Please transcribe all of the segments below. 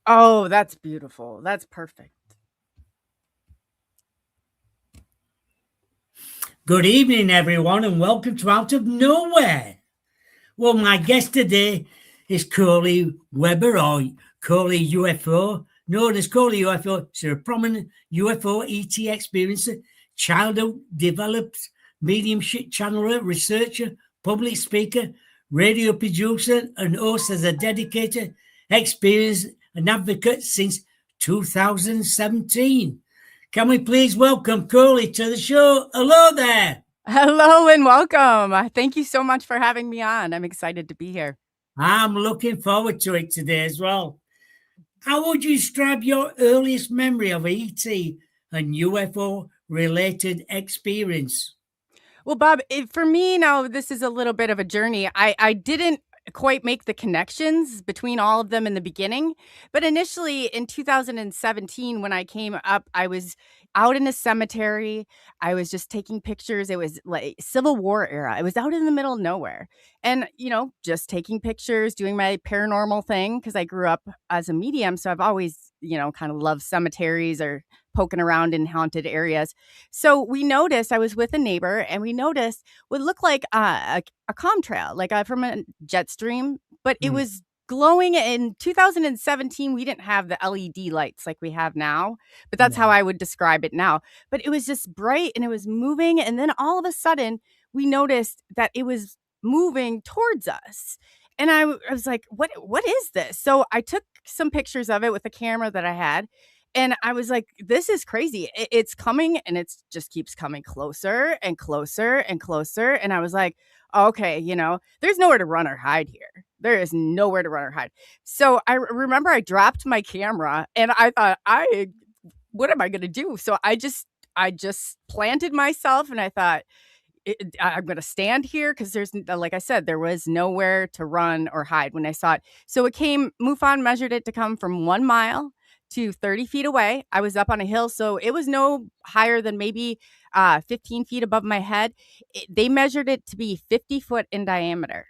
Oh, that's beautiful. That's perfect. Good evening, everyone, and welcome to Out of Nowhere. Well, my guest today is Coley Weber, or Coley UFO, known as Coley UFO. She's a prominent UFO ET experiencer, childhood developed mediumship channeler, researcher, public speaker, radio producer, and host as a dedicated, experienced, and advocate since 2017. Can we please welcome Coley to the show? Hello there. Hello and welcome. Thank you so much for having me on. I'm excited to be here. I'm looking forward to it today as well. How would you describe your earliest memory of ET and UFO related experience? Well, Bob, for me now, this is a little bit of a journey. I didn't quite make the connections between all of them in the beginning, but initially in 2017, when I came up, I was out in a cemetery. I was just taking pictures. It was like Civil War era. I was out in the middle of nowhere and, just taking pictures, doing my paranormal thing because I grew up as a medium. So I've always, kind of loved cemeteries or poking around in haunted areas. So we noticed, I was with a neighbor and we noticed what looked like a contrail, like from a jet stream, but it was glowing. In 2017, we didn't have the LED lights like we have now, but that's how I would describe it now. But it was just bright and it was moving. And then all of a sudden, we noticed that it was moving towards us. And I was like, what is this? So I took some pictures of it with the camera that I had. And I was like, this is crazy. It's coming and it just keeps coming closer and closer and closer. And I was like, okay, there's nowhere to run or hide here. There is nowhere to run or hide. So I remember I dropped my camera and I thought, what am I going to do? So I just planted myself and I thought, I'm going to stand here because like I said, there was nowhere to run or hide when I saw it. So MUFON measured it to come from 1 mile to 30 feet away. I was up on a hill, so it was no higher than maybe 15 feet above my head. They measured it to be 50 foot in diameter.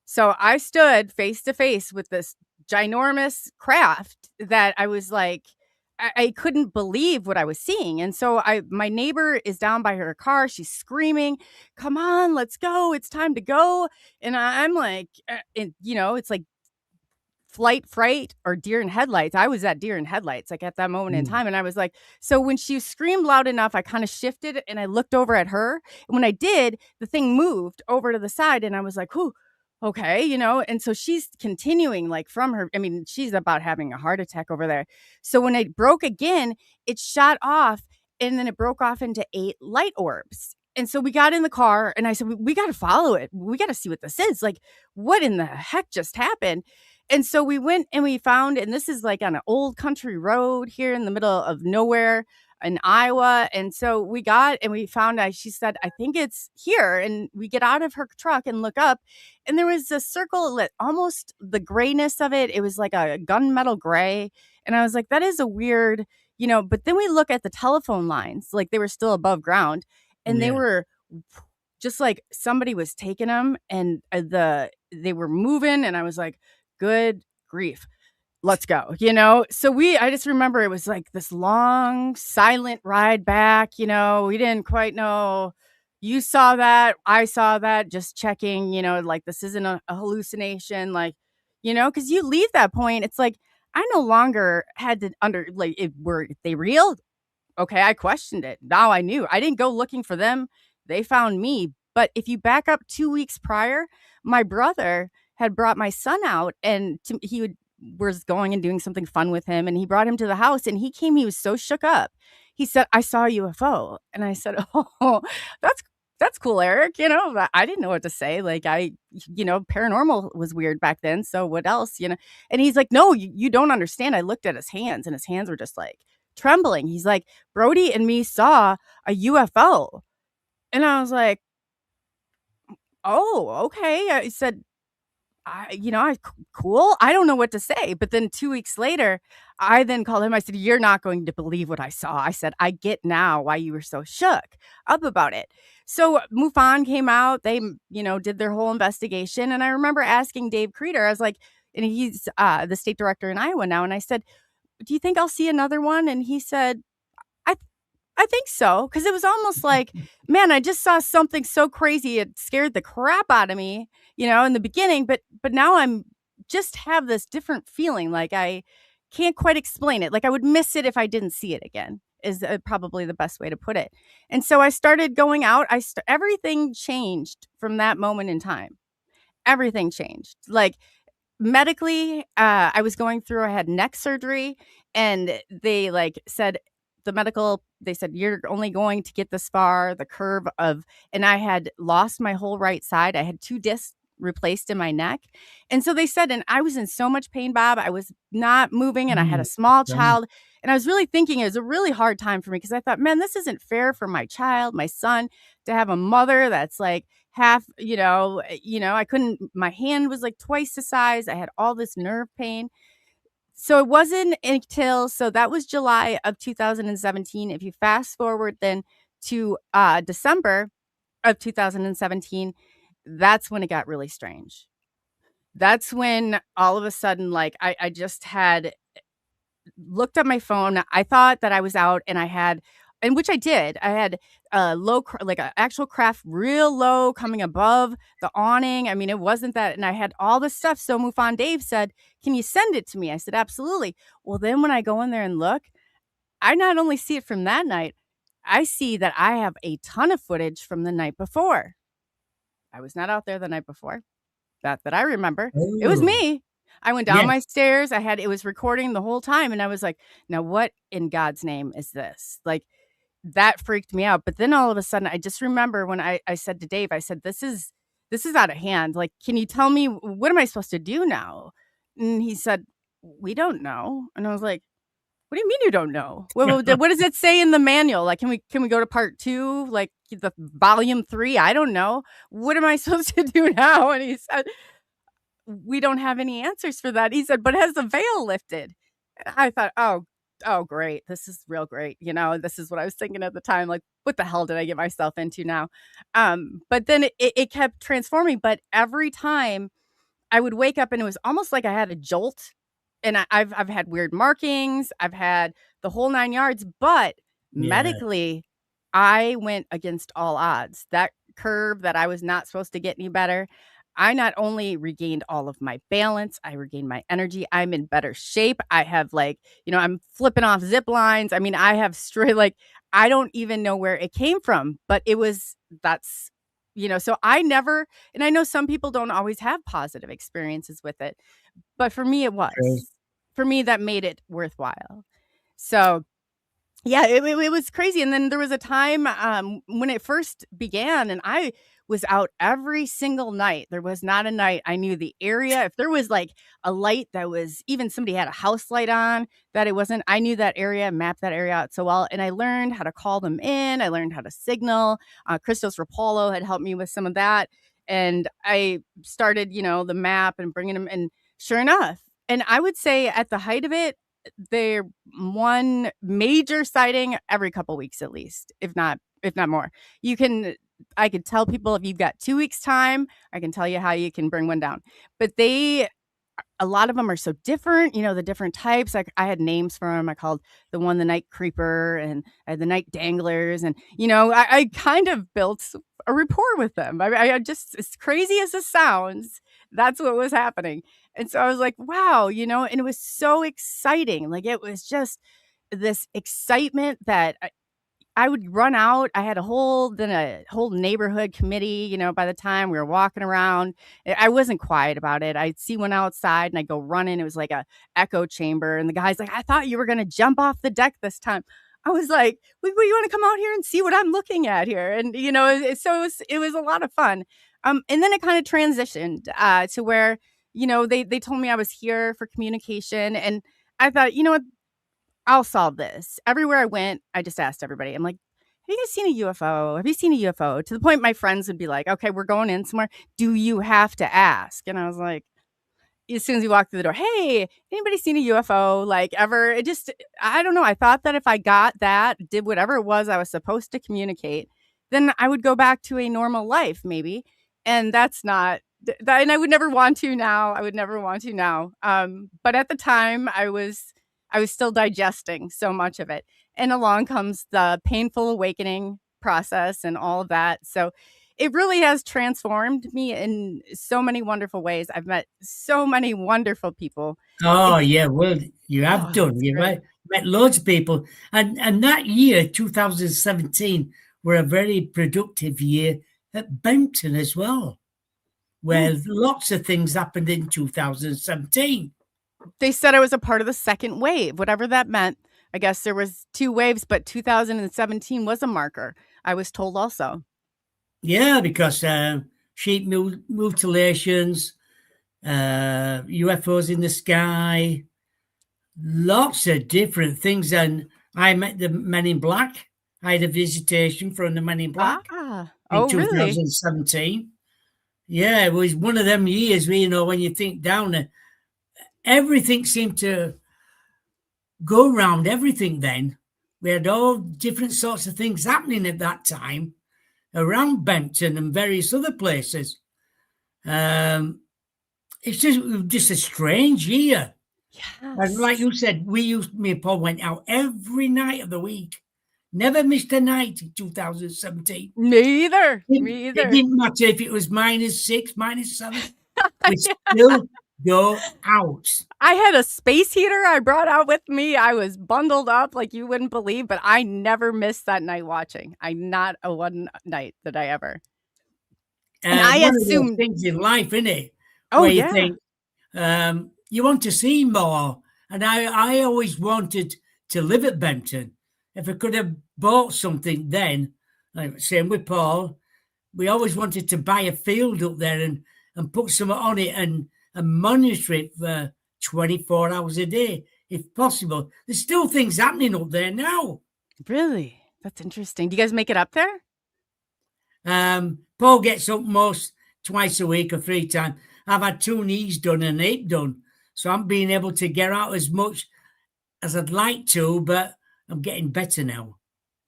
So I stood face to face with this ginormous craft that I was like, I couldn't believe what I was seeing. And so my neighbor is down by her car. She's screaming, come on, let's go. It's time to go. And I'm like, it's like flight, fright, or deer in headlights. I was at deer in headlights, like at that moment in time. And I was like, so when she screamed loud enough, I kind of shifted and I looked over at her. And when I did, the thing moved over to the side and I was like, whew, okay, and so she's continuing like from her. I mean, she's about having a heart attack over there. So when it broke again, it shot off and then it broke off into 8 light orbs. And so we got in the car and I said, we got to follow it. We got to see what this is. Like, what in the heck just happened? And so we went and we found, and this is like on an old country road here in the middle of nowhere in Iowa. And so we got and we found, she said, I think it's here. And we get out of her truck and look up and there was a circle that almost the grayness of it. It was like a gunmetal gray. And I was like, that is a weird, but then we look at the telephone lines, like they were still above ground and they were just like somebody was taking them and they were moving. And I was like, good grief, let's go, So I just remember it was like this long, silent ride back, we didn't quite know. You saw that, I saw that, just checking, like this isn't a hallucination, like, because you leave that point, it's like, I no longer had to were they real? Okay, I questioned it. Now I knew. I didn't go looking for them. They found me. But if you back up 2 weeks prior, my brother had brought my son out and was going and doing something fun with him. And he brought him to the house and he was so shook up. He said, I saw a UFO. And I said, oh, that's cool, Eric. I didn't know what to say. Like paranormal was weird back then. So what else, And he's like, no, you don't understand. I looked at his hands and his hands were just like trembling. He's like, Brody and me saw a UFO. And I was like, oh, okay. I said, cool. I don't know what to say. But then 2 weeks later, I then called him. I said, you're not going to believe what I saw. I said, I get now why you were so shook up about it. So MUFON came out. They, did their whole investigation. And I remember asking Dave Creeder, I was like, and he's the state director in Iowa now. And I said, "Do you think I'll see another one?" And he said, "I I think so," because it was almost like, man, I just saw something so crazy, it scared the crap out of me, in the beginning, but now I'm just have this different feeling, like I can't quite explain it, like I would miss it if I didn't see it again, is, probably the best way to put it, and so I started going out, everything changed from that moment in time. Everything changed, like, medically, I had neck surgery, and they said, "You're only going to get this far, the curve of," and I had lost my whole right side. I had 2 discs replaced in my neck, and so they said, and I was in so much pain, Bob, I was not moving, and I had Mm, a small right. child, and I was really thinking it was a really hard time for me because I thought, "Man, this isn't fair for my child, my son, to have a mother that's, like, half," I couldn't my hand was, like, twice the size, I had all this nerve pain. So it wasn't until so that was July of 2017. If you fast forward then to, December of 2017, that's when it got really strange. That's when all of a sudden, like, I just had looked at my phone. I thought that I was out and I had and which I did. I had a like a actual craft real low coming above the awning. I mean, it wasn't that and I had all this stuff. So MUFON Dave said, "Can you send it to me?" I said, "Absolutely." Well, then when I go in there and look, I not only see it from that night, I see that I have a ton of footage from the night before. I was not out there the night before. That I remember. It was Oh, me. I went down yes. my stairs, it was recording the whole time, and I was like, "Now what in God's name is this?" Like, that freaked me out, but then all of a sudden, I just remember when I said to Dave, I said, "This is out of hand, like, can you tell me what am I supposed to do now?" And he said, "We don't know." And I was like, "What do you mean you don't know? What does it say in the manual? Like, can we go to part 2, like, the volume 3? I don't know. What am I supposed to do now?" And he said, "We don't have any answers for that." He said, "But has the veil lifted?" And I thought, "Oh, great. This is real great." This is what I was thinking at the time, like, "What the hell did I get myself into now?" But then it kept transforming, but every time I would wake up and it was almost like I had a jolt, and I've had weird markings, I've had the whole 9 yards, but Yeah. medically, I went against all odds. That curve that I was not supposed to get any better, I not only regained all of my balance, I regained my energy, I'm in better shape, I have, like, I'm flipping off zip lines, I mean, I have straight like, I don't even know where it came from, but it was that's so I never and I know some people don't always have positive experiences with it, but for me, it True. was. For me, that made it worthwhile. So, yeah, it was crazy, and then there was a time, when it first began, and I was out every single night. There was not a night I knew the area. If there was, like, a light that was even somebody had a house light on that it wasn't I knew that area, mapped that area out so well, and I learned how to call them in, I learned how to signal. Christos Rapolo had helped me with some of that, and I started, the map and bringing them and sure enough and I would say at the height of it, there one major sighting every couple weeks at least, if not more. You can I could tell people if you've got 2 weeks time, I can tell you how you can bring one down. But a lot of them are so different, the different types. Like I had names for them. I called the one the night creeper and I had the night danglers. And, I kind of built a rapport with them. I just, as crazy as it sounds, that's what was happening. And so I was like, wow, and it was so exciting. Like it was just this excitement that I would run out. I had a whole neighborhood committee, by the time we were walking around. I wasn't quiet about it. I'd see one outside and I'd go running. It was like a echo chamber. And the guy's like, "I thought you were gonna jump off the deck this time." I was like, "Well, you wanna come out here and see what I'm looking at here?" And, so it was a lot of fun. And then it kinda transitioned, to where, they told me I was here for communication, and I thought, "You know what? I'll solve this." Everywhere I went, I just asked everybody. I'm like, "Have you guys seen a UFO? Have you seen a UFO?" To the point my friends would be like, "Okay, we're going in somewhere. Do you have to ask?" And I was like, as soon as you walk through the door, "Hey, anybody seen a UFO, like, ever?" It just I don't know. I thought that if I got that, did whatever it was I was supposed to communicate, then I would go back to a normal life maybe. And that's not And I would never want to now. I would never want to now. But at the time, I was still digesting so much of it, and along comes the painful awakening process and all of that. So it really has transformed me in so many wonderful ways. I've met so many wonderful people. Oh, It's yeah, well, you have oh, done. it's You've great. met loads of people. And that year, 2017, were a very productive year at Benton as well, Hmm. where lots of things happened in 2017. They said I was a part of the second wave, whatever that meant. I guess there was 2 waves, but 2017 was a marker, I was told also. Yeah, because sheep mutilations, UFOs in the sky, lots of different things. And I met the Men in Black. I had a visitation from the Men in Black Ah. in Oh, really? 2017. Yeah, it was one of them years where, when you think down there, everything seemed to go around everything then. We had all different sorts of things happening at that time around Benton and various other places. Um, it's just a strange year. And like Yes. you said, me and Paul went out every night of the week. Never missed a night in 2017. Me either. Me It either. didn't matter if it was -6, -7. We still go out. I had a space heater I brought out with me. I was bundled up like you wouldn't believe, but I never missed that night watching. I not a one night did I ever. And I One of those assumed things in life, isn't it? oh, Where you yeah. think you want to see more. And I always wanted to live at Benton. If I could have bought something then, like same with Paul, we always wanted to buy a field up there and put some on it and monitor it for 24 hours a day, if possible. There's still things happening up there now. Really? That's interesting. Do you guys make it up there? Paul gets up most twice a week or 3 times. I've had 2 knees done and an hip done. So I'm being able to get out as much as I'd like to, but I'm getting better now.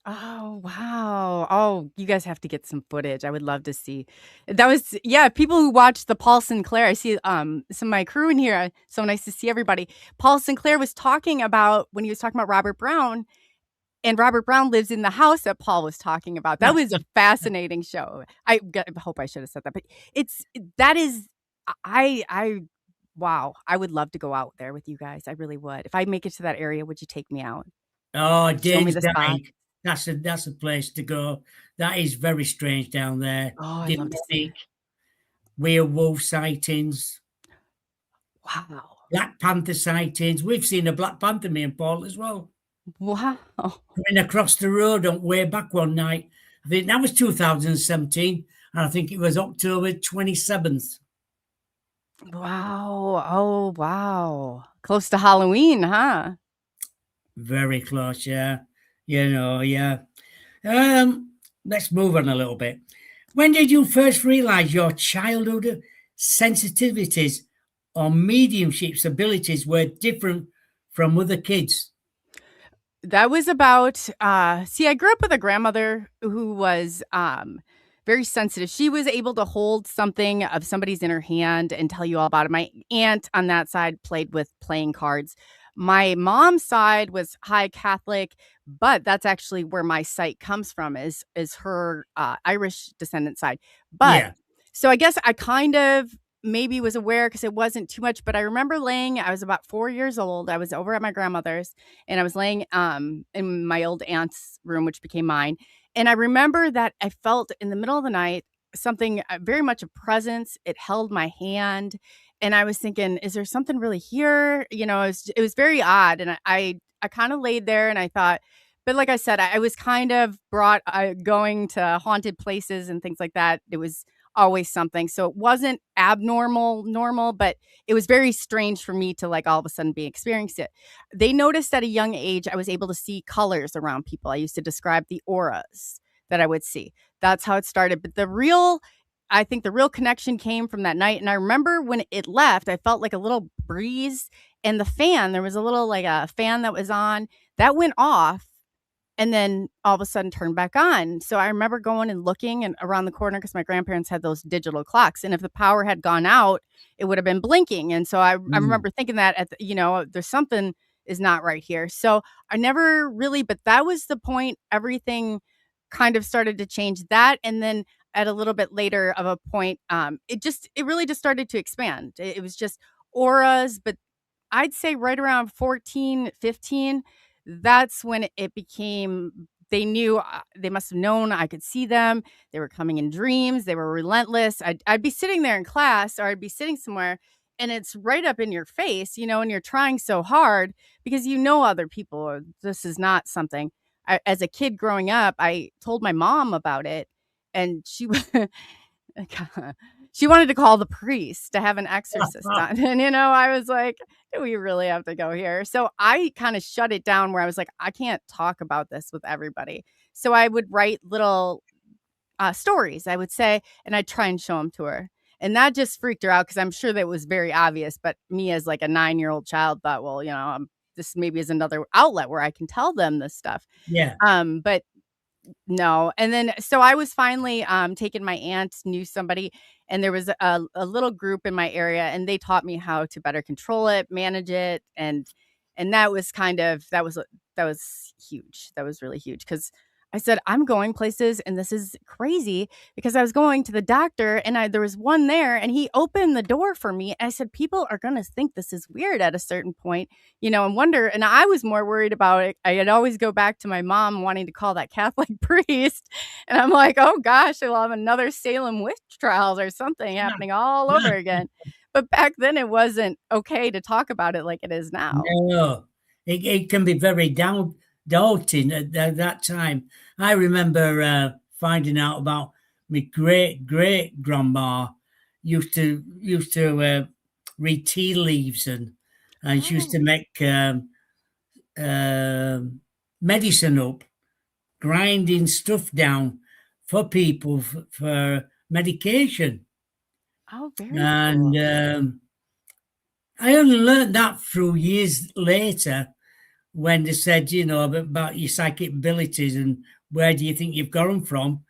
Oh, wow. Oh, you guys have to get some footage. I would love to see. That was yeah, people who watch the Paul Sinclair. I see some of my crew in here. So nice to see everybody. Paul Sinclair was talking about when he was talking about Robert Brown, and Robert Brown lives in the house that Paul was talking about. That was a fascinating show. I hope I should have said that, but that is I wow, I would love to go out there with you guys. I really would. If I make it to that area, would you take me out? Oh, Show me Dane's the spot? Dyke. That's a place to go. That is very strange down there. Oh, I'd love to see it. Demonic, werewolf sightings, Wow. Black Panther sightings. We've seen a Black Panther, me and Paul, as well. Wow. Coming across the road on way back one night. I think that was 2017, and I think it was October 27th. Wow. Oh, wow. Close to Halloween, huh? Very close, yeah. Yeah. Um, let's move on a little bit. When did you first realize your childhood sensitivities or mediumship's abilities were different from other kids? That was about see, I grew up with a grandmother who was very sensitive. She was able to hold something of somebody's in her hand and tell you all about it. My aunt on that side played with playing cards. My mom's side was high Catholic, but that's actually where my sight comes from is her Irish descendant side. But Yeah, so I guess I kind of maybe was aware because it wasn't too much, but I remember I was about 4 years old. I was over at my grandmother's and I was laying in my old aunt's room, which became mine. And I remember that I felt in the middle of the night something very much a presence. It held my hand, and I was thinking, "Is there something really here?" It was very odd, and I kind of laid there and I thought. But like I said, I was kind of brought going to haunted places and things like that. It was always something. So it wasn't normal, but it was very strange for me to like all of a sudden be experiencing it. They noticed at a young age I was able to see colors around people. I used to describe the auras that I would see. That's how it started. But I think the real connection came from that night. And I remember when it left, I felt like a little breeze and the fan, there was a little like a fan that was on that went off and then all of a sudden turned back on. So I remember going and looking and around the corner because my grandparents had those digital clocks. And if the power had gone out, it would have been blinking. And so I Mm. remember thinking that there's something is not right here. So I never really, but that was the point. Everything kind of started to change that. And then at a little bit later of a point, it really just started to expand. It was just auras, but I'd say right around 14, 15, that's when it became they knew, they must have known I could see them. They were coming in dreams. They were relentless. I'd be sitting there in class or I'd be sitting somewhere and it's right up in your face, and you're trying so hard because other people, this is not something. As a kid growing up, I told my mom about it and she wanted to call the priest to have an exorcist done. And, I was like, do we really have to go here? So I kind of shut it down where I was like, I can't talk about this with everybody. So I would write little stories, I would say, and I'd try and show them to her. And that just freaked her out because I'm sure that it was very obvious. But me as like a 9-year-old child thought, well, this maybe is another outlet where I can tell them this stuff. Yeah. But no. And then so I was finally taken. My aunt knew somebody, and there was a little group in my area, and they taught me how to better control it, manage it, and that was that was huge. That was really huge because I said I'm going places, and this is crazy because I was going to the doctor, and there was one there, and he opened the door for me. And I said people are going to think this is weird at a certain point, and wonder. And I was more worried about it. I'd always go back to my mom wanting to call that Catholic priest. And I'm like, oh gosh, we'll have another Salem witch trials or something happening all over again. But back then it wasn't okay to talk about it like it is now. No, it can be very daunting at that time. I remember finding out about my great grandma used to read tea leaves, and she used to Oh, make um medicine up, grinding stuff down for people for medication. oh, very And cool. I only learned that through years later when they said, about your psychic abilities and where do you think you've got them from.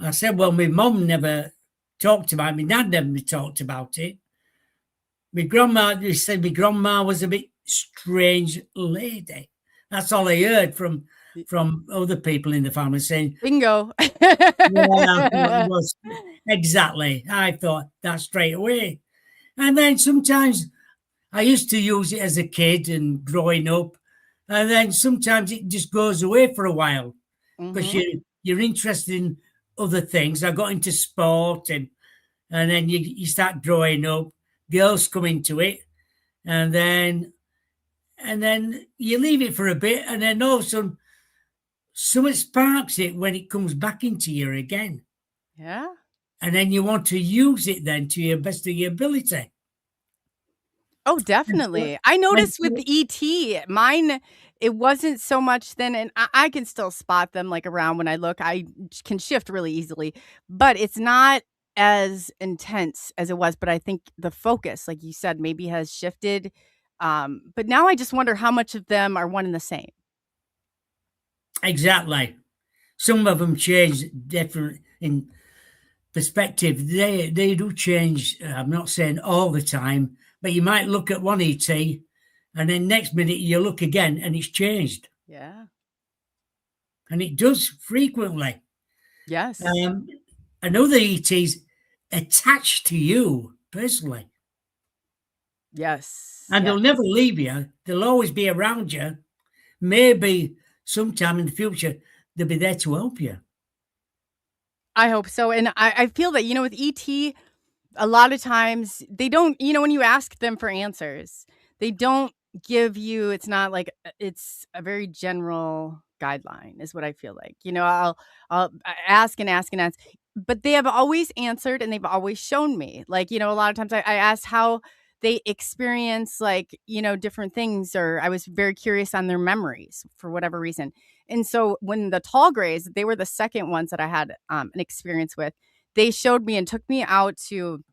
I said, well, my mum never talked about it. My dad never talked about it. My grandma, they said my grandma was a bit strange lady. That's all I heard from other people in the family saying, Bingo. yeah, it was exactly. I thought that straight away. And then sometimes I used to use it as a kid and growing up, and then sometimes it just goes away for a while because Hmm. you're interested in other things. I got into sport, and then you start growing up. Girls come into it, and then you leave it for a bit, and then all of a sudden something sparks it when it comes back into you again, Yeah. and then you want to use it then to your best of your ability. Oh, And so, definitely. I and noticed with so ET, mine, it wasn't so much then, and I can still spot them like around when I look. I can shift really easily, but it's not as intense as it was. But I think the focus, like you said, maybe has shifted. But now I just wonder how much of them are one and the same. exactly. Some of them change different in perspective. They do change. I'm not saying all the time, but you might look at one ET, and then next minute you look again, and it's changed, Yeah. and it does frequently. Yes. Um, Another ET's attached to you personally, Yes. and they'll Yes. never leave you. They'll always be around you. Maybe sometime in the future they'll be there to help you. I hope so. And I feel that, with ET, a lot of times they don't, when you ask them for answers, they don't give you, it's not like it's a very general guideline is what I feel like. I'll ask and ask and ask, but they have always answered and they've always shown me. Like, a lot of times I asked how they experience like, different things, or I was very curious on their memories for whatever reason. And so when the tall grays, they were the second ones that I had an experience with. They showed me and took me out to,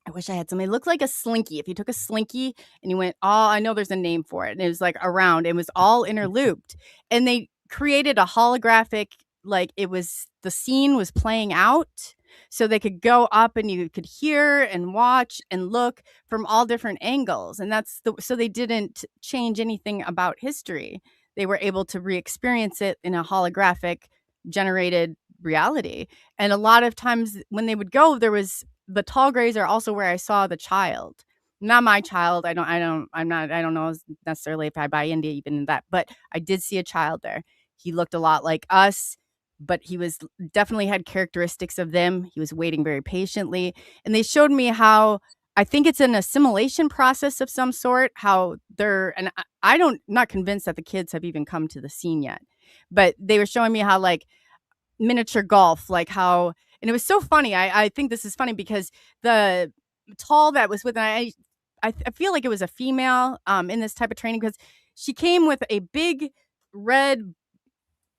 I wish I had something. It looked like a slinky. If you took a slinky and you went, oh, I know there's a name for it. And it was like around, it was all interlooped. And they created a holographic, like it was the scene was playing out, so they could go up and you could hear and watch and look from all different angles, and so they didn't change anything about history. They were able to re-experience it in a holographic generated reality. And a lot of times when they would go, there was the tall grays are also where I saw the child. Not my child. I don't know necessarily if I buy into even that, but I did see a child there. He looked a lot like us, but he was definitely had characteristics of them. He was waiting very patiently. And they showed me how I think it's an assimilation process of some sort, how they're, and I don't, not convinced that the kids have even come to the scene yet, but they were showing me how like miniature golf, like how, and it was so funny. I think this is funny because the tall that was with, I feel like it was a female in this type of training because she came with a big red,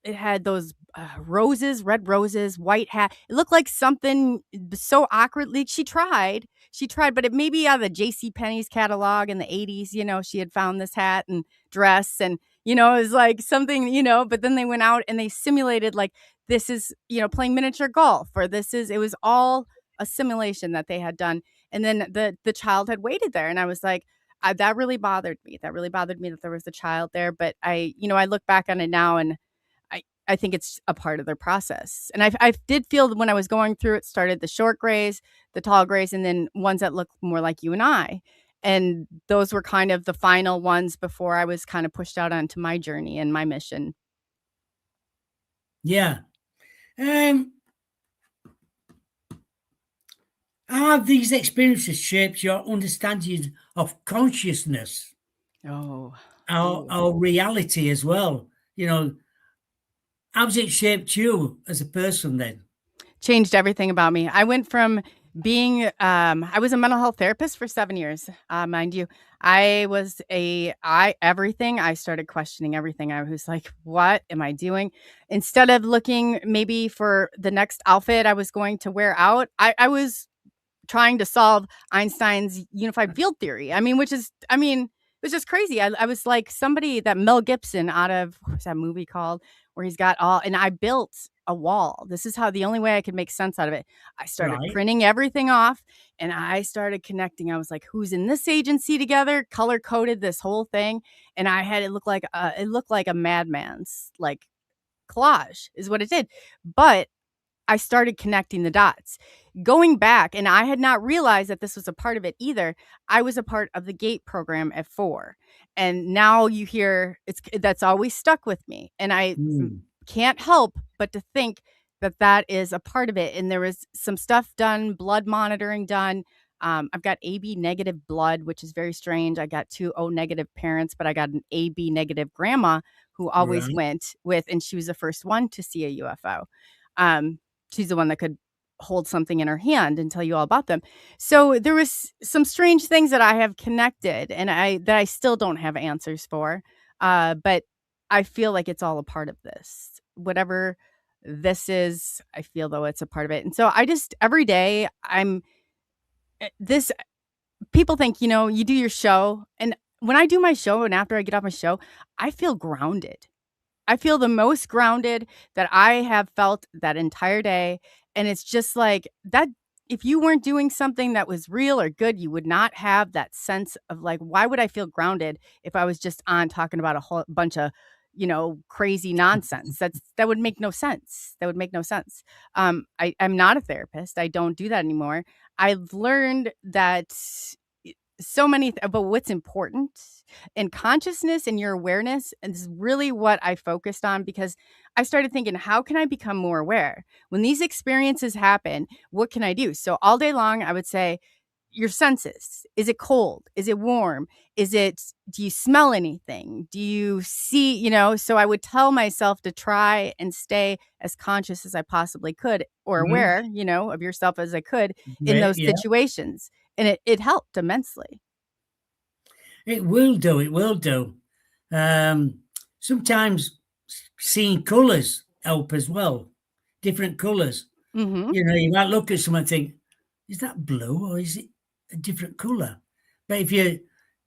it had those roses, red roses, white hat. It looked like something so awkwardly. She tried, but it may be out of the J.C. Penney's catalog in the 80s. You know, she had found this hat and dress, and you know, it was like something, you know. But then they went out and they simulated like this is, you know, playing miniature golf, or this is. It was all a simulation that they had done, and then the child had waited there, and I was like. That really bothered me. That really bothered me that there was a child there. But I look back on it now and I think it's a part of their process. And I did feel when I was going through it, started the short grays, the tall grays, and then ones that look more like you and I. And those were kind of the final ones before I was kind of pushed out onto my journey and my mission. Yeah. How have these experiences shaped your understanding of consciousness, Oh, our reality as well? You know, how's it shaped you as a person then? changed everything about me. I went from being I was a mental health therapist for 7 years. Mind you, I started questioning everything. I was like, what am I doing? Instead of looking maybe for the next outfit I was going to wear out, I was trying to solve Einstein's unified field theory. It was just crazy. I was like somebody that Mel Gibson out of what was that movie called where he's got all, and I built a wall. This is how the only way I could make sense out of it. I started Right, printing everything off and I started connecting. I was like, who's in this agency together? Color coded this whole thing. And I had it looked like a madman's like collage is what it did. But I started connecting the dots. Going back, and I had not realized that this was a part of it either. I was a part of the GATE program at 4. And now you hear that's always stuck with me. And I mm, can't help but to think that that is a part of it. And there was some stuff done, blood monitoring done. I've got AB negative blood, which is very strange. I got 2 O negative parents, but I got an AB negative grandma who always right. went with, and she was the first one to see a UFO. Um, she's the one that could hold something in her hand and tell you all about them. So there was some strange things that I have connected and I still don't have answers for. But I feel like it's all a part of this. Whatever this is, I feel though it's a part of it. And so I just every day this people think, you do your show, and when I do my show and after I get off my show, I feel grounded. I feel the most grounded that I have felt that entire day, and it's just like that if you weren't doing something that was real or good, you would not have that sense of like, why would I feel grounded if I was just on talking about a whole bunch of, crazy nonsense? That would make no sense. That would make no sense. I'm not a therapist. I don't do that anymore. I've learned that so many but what's important and consciousness and your awareness is really what I focused on because I started thinking, how can I become more aware when these experiences happen? What can I do? So all day long I would say your senses. Is it cold? Is it warm? Do you smell anything? Do you see, so I would tell myself to try and stay as conscious as I possibly could or Mhm. aware, of yourself as I could in Great, those yeah. situations. And it helped immensely. It will do. It will do. Sometimes seeing colours help as well. Different colours. Mhm. You know, you might look at someone and think, is that blue or is it a different colour? But if you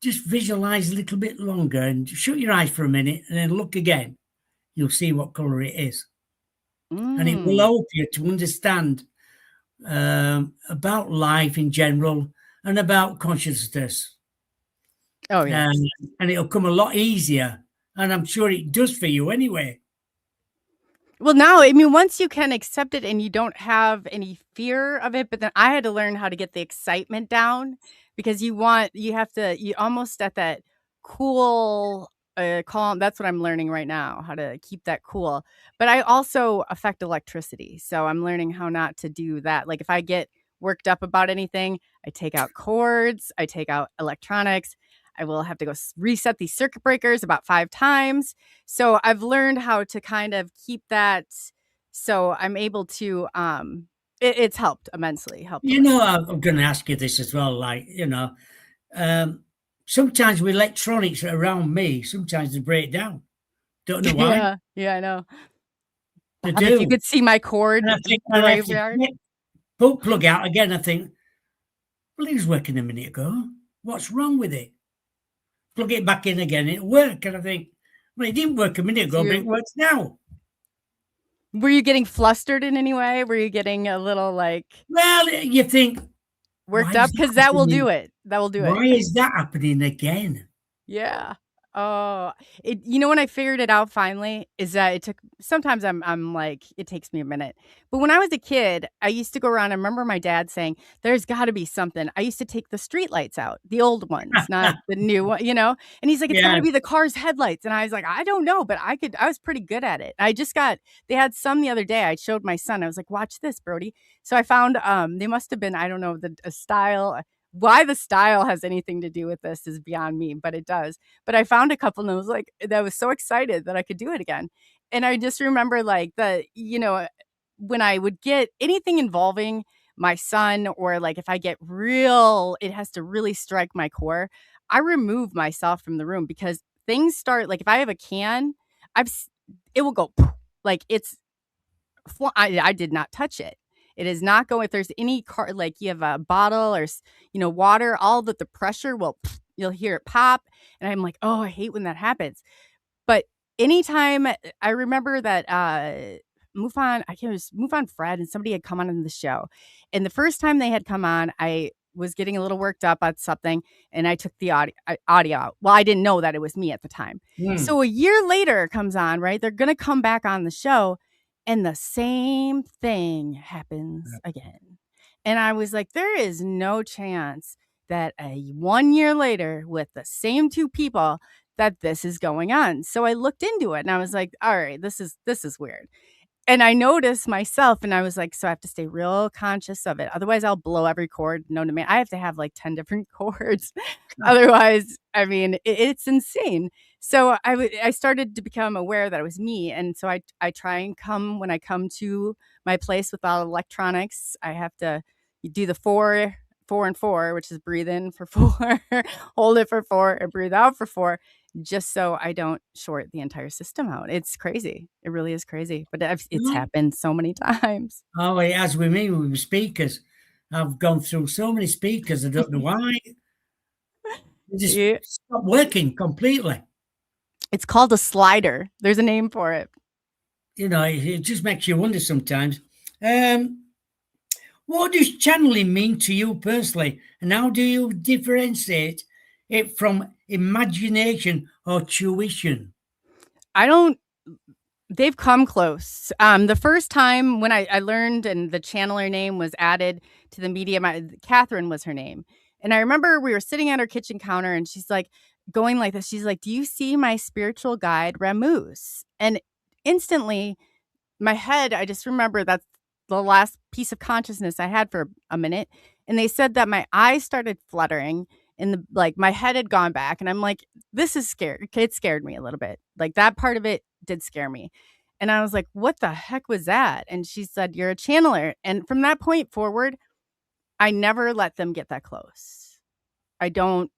just visualize a little bit longer and shut your eyes for a minute and then look again, you'll see what color it is. And it will Mm. help you to understand about life in general and about consciousness. Oh, yes. And it'll come a lot easier. And I'm sure it does for you anyway. Well, now, I mean, once you can accept it and you don't have any fear of it, but then I had to learn how to get the excitement down because you have to, you almost at that cool, calm. That's what I'm learning right now, how to keep that cool. But I also affect electricity. So I'm learning how not to do that. Like if I get worked up about anything, I take out cords, I take out electronics. I will have to go reset these circuit breakers about 5 times. So I've learned how to kind of keep that so I'm able to it's helped immensely, helped You know, immensely. I'm going to ask you this as well. Like, um, sometimes with electronics around me, sometimes they break down. Don't know why. Yeah, yeah, I know. They Bob, if you do. could see my And I cord think, and I have to graveyard. plug out again. I think, well, it was working a minute ago. What's wrong with it? Plug it back in again, it'll work. And I think, well, it didn't work a minute Do ago, but it you works now. were you getting flustered in any way? Were you getting a little, like, Well, you think, why worked is up? that Because that will happening? do it. That will do it. Why is that happening again? Yeah. Oh, when I figured it out finally is that it took sometimes I'm like, it takes me a minute. But when I was a kid, I used to go around. I remember my dad saying, "There's gotta be something." I used to take the street lights out, the old ones, not the new one. And he's like, "It's Yeah. gotta be the car's headlights." And I was like, "I don't know, but I was pretty good at it." They had some the other day. I showed my son. I was like, "Watch this, Brody." So I found they must have been, I don't know, a style. Why the style has anything to do with this is beyond me, but it does. But I found a couple and I was like, that was so excited that I could do it again. And I just remember like when I would get anything involving my son, or like if I get real, it has to really strike my core. I remove myself from the room because things start like if I have a can, it will go like I did not touch it. It is not going if there's any like you have a bottle or water, all that the pressure will you'll hear it pop. And I'm like, oh, I hate when that happens. But anytime I remember that MUFON, I can't just MUFON Fred and somebody had come on in the show. And the first time they had come on, I was getting a little worked up on something and I took the audio out. Well, I didn't know that it was me at the time. Hmm. So a year later it comes on, right? They're going to come back on the show and the same thing happens again. And I was like, there is no chance that 1 year later with the same 2 people that this is going on. So I looked into it and I was like, all right, this is weird. And I noticed myself and I was like, so I have to stay real conscious of it. Otherwise I'll blow every cord known to man. I have to have like 10 different cords. Otherwise, I mean, it's insane. So I started to become aware that it was me. And so I try and when I come to my place without electronics, I have to do the 4 and 4, which is breathe in for 4, hold it for 4, and breathe out for 4, just so I don't short the entire system out. It's crazy. It really is crazy, but it's Well, happened so many times. oh, it has with me with speakers. I've gone through so many speakers, I don't know why. They just Yeah. stopped working completely. It's called a slider. There's a name for it. It just makes you wonder sometimes. Um, what does channeling mean to you personally? And how do you differentiate it from imagination or tuition? I don't They've come close. The first time when I learned and the channeler name was added to the medium, Catherine was her name. And I remember we were sitting at her kitchen counter and she's like going like this. She's like, "Do you see my spiritual guide, Ramuz?" And instantly, my head, I just remember that's the last piece of consciousness I had for a minute. And they said that my eyes started fluttering and my head had gone back. And I'm like, this is scary. It scared me a little bit. Like that part of it did scare me. And I was like, what the heck was that? And she said, you're a channeler. And from that point forward, I never let them get that close. I don't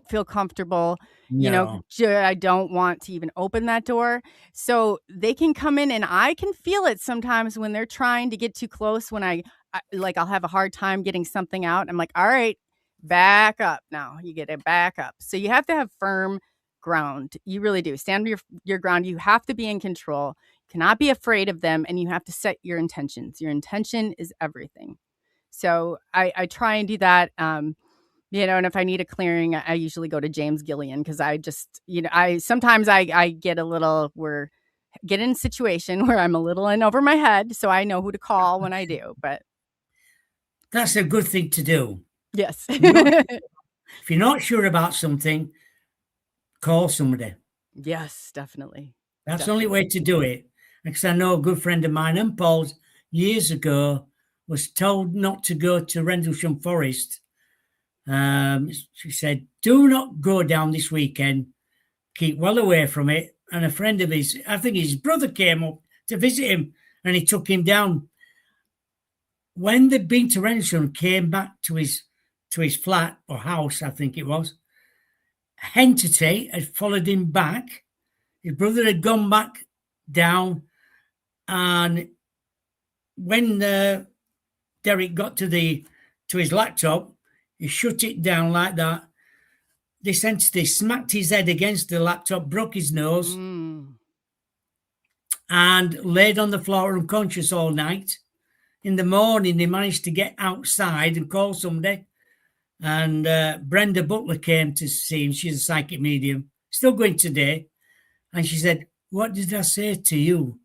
feel comfortable, No. I don't want to even open that door. So they can come in and I can feel it sometimes when they're trying to get too close when I'll have a hard time getting something out. I'm like, "All right, back up now. You get it back up." So you have to have firm ground. You really do. Stand your ground. You have to be in control. You cannot be afraid of them, and you have to set your intentions. Your intention is everything. So I try and do that. And if I need a clearing, I usually go to James Gillian because I just, I sometimes I get a little get in a situation where I'm a little in over my head, so I know who to call when I do. But That's a good thing to do. yes. If you're not sure about something, call somebody. Yes, definitely. That's the only Definitely. way to do it. Because I know a good friend of mine, and Paul's, years ago, was told not to go to Rendlesham Forest. She said, do not go down this weekend. Keep well away from it. And a friend of his, I think his brother came up to visit him, and he took him down. When they'd been to Rendlesham, came back to his flat or house, I think it was, entity had followed him back. His brother had gone back down, and when Derek got to his laptop, he shut it down like that. This entity smacked his head against the laptop, broke his nose, and laid on the floor unconscious all night. In the morning, he managed to get outside and call somebody. And Brenda Butler came to see him. She's a psychic medium, still going today. And she said, what did I say to you?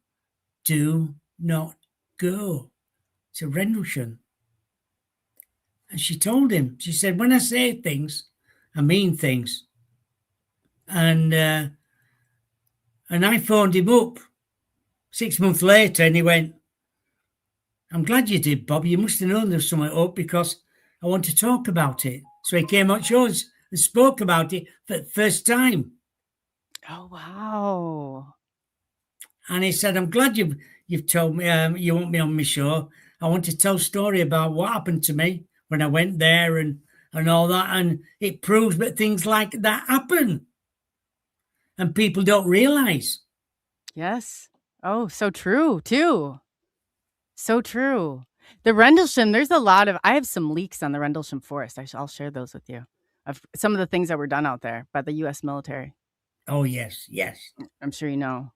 Do not go to Rendlesham. And she told him, she said, when I say things, I mean things. And I phoned him up 6 months later, and he went, I'm glad you did, Bob. You must have known there was something up because I want to talk about it. So he came on shows and spoke about it for the first time. Oh, wow. And he said, I'm glad you've told me, you want me on my show. I want to tell a story about what happened to me when I went there and all that. And it proves that things like that happen. And people don't realize. Yes. Oh, so true, too. So true. The Rendlesham, there's a lot of, I have some leaks on the Rendlesham Forest. I'll share those with you of some of the things that were done out there by the U.S. military. Oh, yes, yes. I'm sure you know.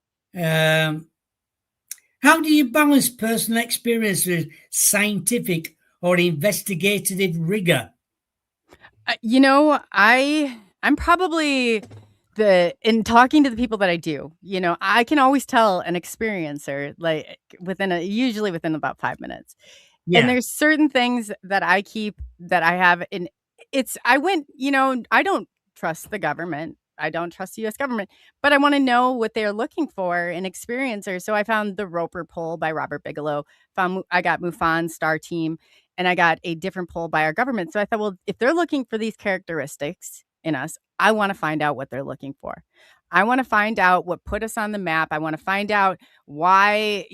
How do you balance personal experience with scientific or investigative rigor? I'm probably in talking to the people that I do, I can always tell an experiencer like usually within about 5 minutes. Yeah. And there's certain things that I keep that I have in I don't trust the government. I don't trust the US government, but I want to know what they're looking for in experiencers. So I found the Roper poll by Robert Bigelow. I got MUFON Star Team, and I got a different poll by our government. So I thought, well, if they're looking for these characteristics in us, I want to find out what they're looking for. I want to find out what put us on the map. I want to find out why,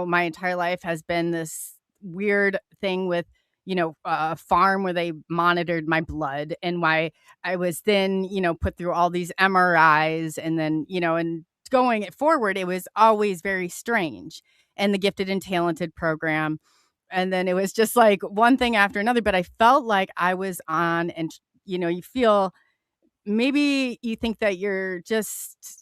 my entire life has been this weird thing with, a farm where they monitored my blood, and why I was then, put through all these MRIs, and then, and going it forward, it was always very strange. And the Gifted and Talented program. And then it was just like one thing after another, but I felt like I was on, and, you feel, maybe you think that you're just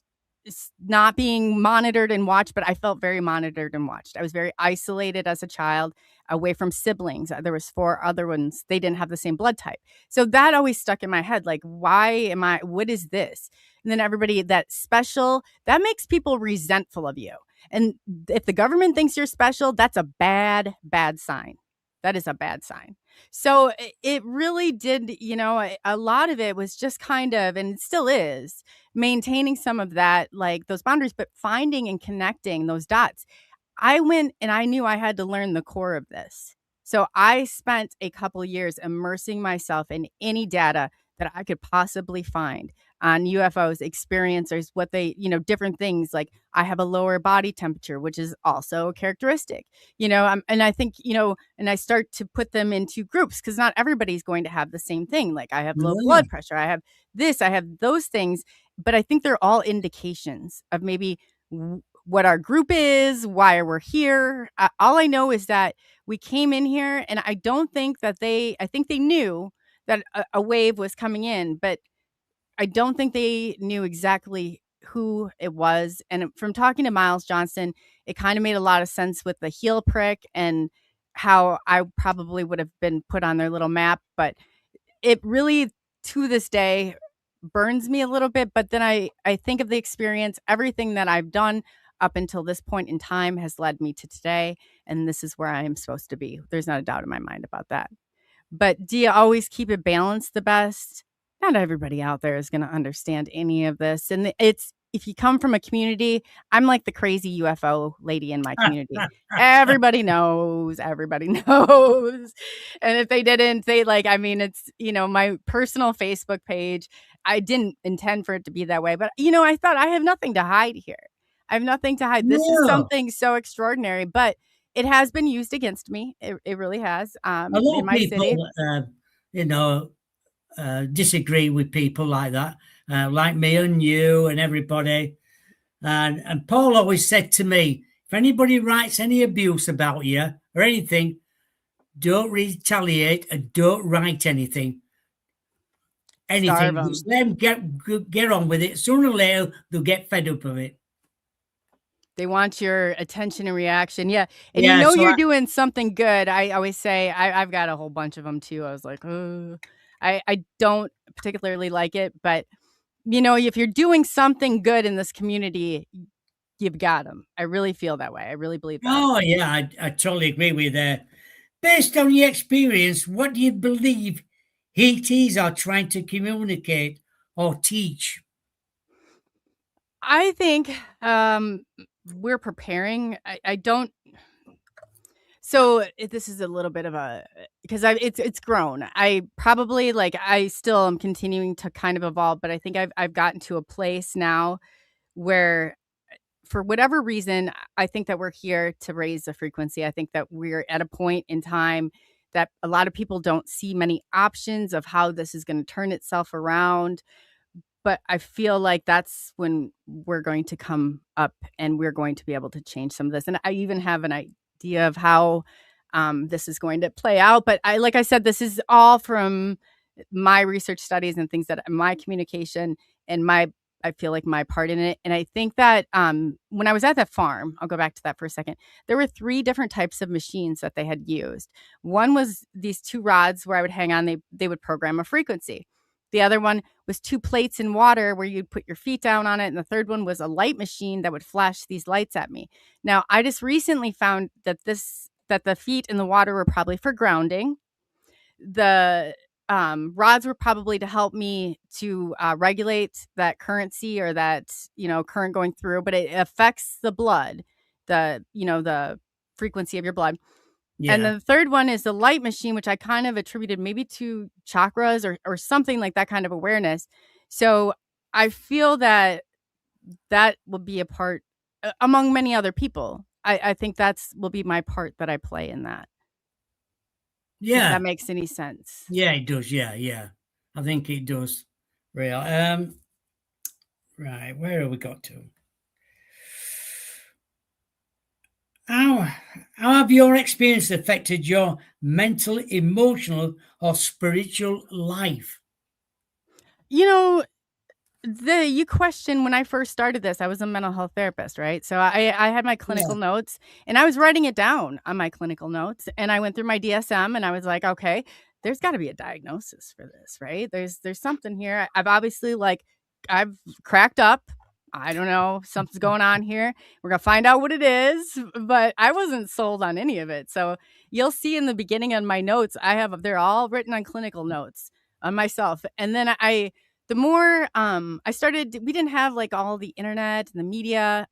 not being monitored and watched, but I felt very monitored and watched. I was very isolated as a child, away from siblings. There was 4 other ones. They didn't have the same blood type. So that always stuck in my head. Like, what is this? And then everybody that's special, that makes people resentful of you. And if the government thinks you're special, that's a bad, bad sign. That is a bad sign. So it really did, a lot of it was just kind of, and it still is, maintaining some of that, like those boundaries, but finding and connecting those dots. I went and I knew I had to learn the core of this. So I spent a couple years immersing myself in any data that I could possibly find on UFOs, experiencers, what they, different things. Like, I have a lower body temperature, which is also a characteristic, and I think, and I start to put them into groups because not everybody's going to have the same thing. Like, I have low blood pressure, I have this, I have those things, but I think they're all indications of maybe what our group is, why we're here. All I know is that we came in here, and I don't think that I think they knew that a wave was coming in, but I don't think they knew exactly who it was, and from talking to Miles Johnson, it kinda made a lot of sense with the heel prick and how I probably would have been put on their little map, but it really, to this day, burns me a little bit, but then I think of the experience, everything that I've done up until this point in time has led me to today, and this is where I am supposed to be. There's not a doubt in my mind about that. But do you always keep it balanced the best? Not everybody out there is gonna understand any of this, and it's if you come from a community, I'm like the crazy UFO lady in my community. Everybody knows, and if they didn't, they like I mean, it's, my personal Facebook page, I didn't intend for it to be that way, but, I thought I have nothing to hide here. I have nothing to hide. This is No, something so extraordinary, but it has been used against me. It really has, a lot in of my city. people, you know, disagree with people like that, like me and you and everybody. And Paul always said to me, if anybody writes any abuse about you or anything, don't retaliate and don't write anything. Starve Anything. them. Just let them get on with it. Sooner or later, they'll get fed up of it. They want your attention and reaction, yeah, and Yeah. So you're doing something good. I always say I've got a whole bunch of them too. I was like, "Ugh." I don't particularly like it, but, if you're doing something good in this community, you've got them. I really feel that way. I really believe that. oh yeah, I totally agree with that. Based on your experience, what do you believe ETs are trying to communicate or teach? I think, we're preparing. I don't So, this is a little bit of a because it's grown. I probably like I still am continuing to kind of evolve, but I think I've gotten to a place now where for whatever reason, I think that we're here to raise the frequency. I think that we're at a point in time that a lot of people don't see many options of how this is going to turn itself around. But I feel like that's when we're going to come up and we're going to be able to change some of this. And I even have an idea of how this is going to play out. But like I said, this is all from my research studies and things that my communication and I feel like my part in it. And I think that when I was at that farm, I'll go back to that for a second. There were 3 different types of machines that they had used. One was these 2 rods where I would hang on, they would program a frequency. The other one was 2 plates in water where you'd put your feet down on it. And the third one was a light machine that would flash these lights at me. Now, I just recently found that the feet in the water were probably for grounding. The rods were probably to help me to regulate that currency or that, current going through, but it affects the blood, the frequency of your blood. And Yeah. then the third one is the light machine, which I kind of attributed maybe to chakras or something like that kind of awareness. So I feel that that will be a part among many other people. I think that's will be my part that I play in that, if that Yeah. makes any sense. Yeah, it does. Yeah, yeah. I think it does. Real. Right. Where have we got to? How how have your experience affected your mental, emotional, or spiritual life? You know, you question when I first started this, I was a mental health therapist, right? So I had my Yeah. clinical notes and I was writing it down on my clinical notes and I went through my DSM and I was like, okay, there's got to be a diagnosis for this, right? There's something here. I've obviously like I've cracked up. I don't know, something's going on here. We're gonna find out what it is, but I wasn't sold on any of it. So you'll see in the beginning of my notes, they're all written on clinical notes on myself. And then the more I started, we didn't have like all the internet and the media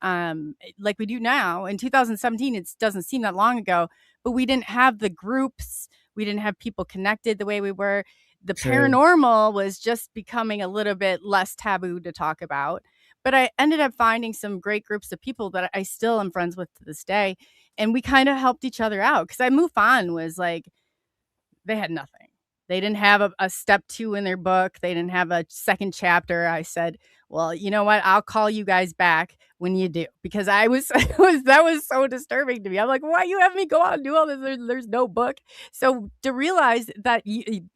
like we do now. In 2017, it doesn't seem that long ago, but we didn't have the groups. We didn't have people connected the way we were. The True. paranormal was just becoming a little bit less taboo to talk about. But I ended up finding some great groups of people that I still am friends with to this day. And we kind of helped each other out because I MUFON was like, they had nothing. They didn't have a step 2 in their book. They didn't have a second chapter. I said, "Well, you know what? I'll call you guys back when you do." Because I was, that was so disturbing to me. I'm like, "Why you have me go out and do all this? There's no book." So to realize that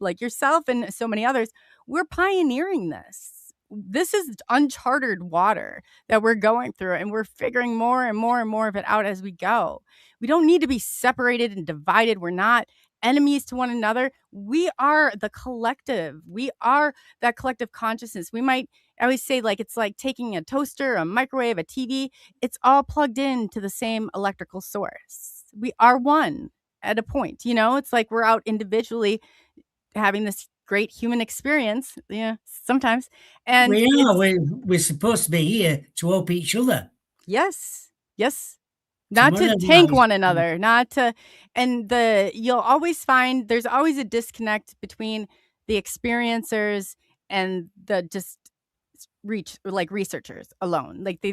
like yourself and so many others, we're pioneering this. this is uncharted water that we're going through, and we're figuring more and more and more of it out as we go. We don't need to be separated and divided. We're not enemies to one another. We are the collective. We are that collective consciousness. I always say, like, it's like taking a toaster, a microwave, a TV. It's all plugged into the same electrical source. We are one at a point, it's like we're out individually having this great human experience, sometimes. And We are. it's We're supposed to be here to help each other, yes, yes. to Not to tank modernize. one another, not to and you'll always find there's always a disconnect between the experiencers and the just like researchers alone. Like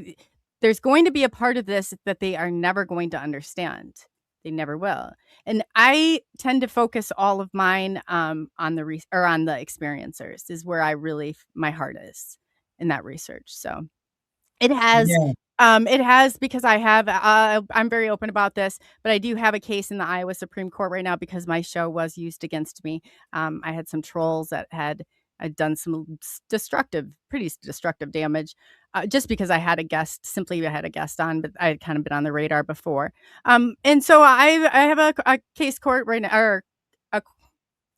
there's going to be a part of this that they are never going to understand. They never will. And I tend to focus all of mine on on the experiencers is where I really my heart is in that research. So it has, Yeah. because I'm very open about this, but I do have a case in the Iowa Supreme Court right now because my show was used against me. I had some trolls that had done some pretty destructive damage, just because I had a guest on, but I had kind of been on the radar before. And so I have a case court right now, or a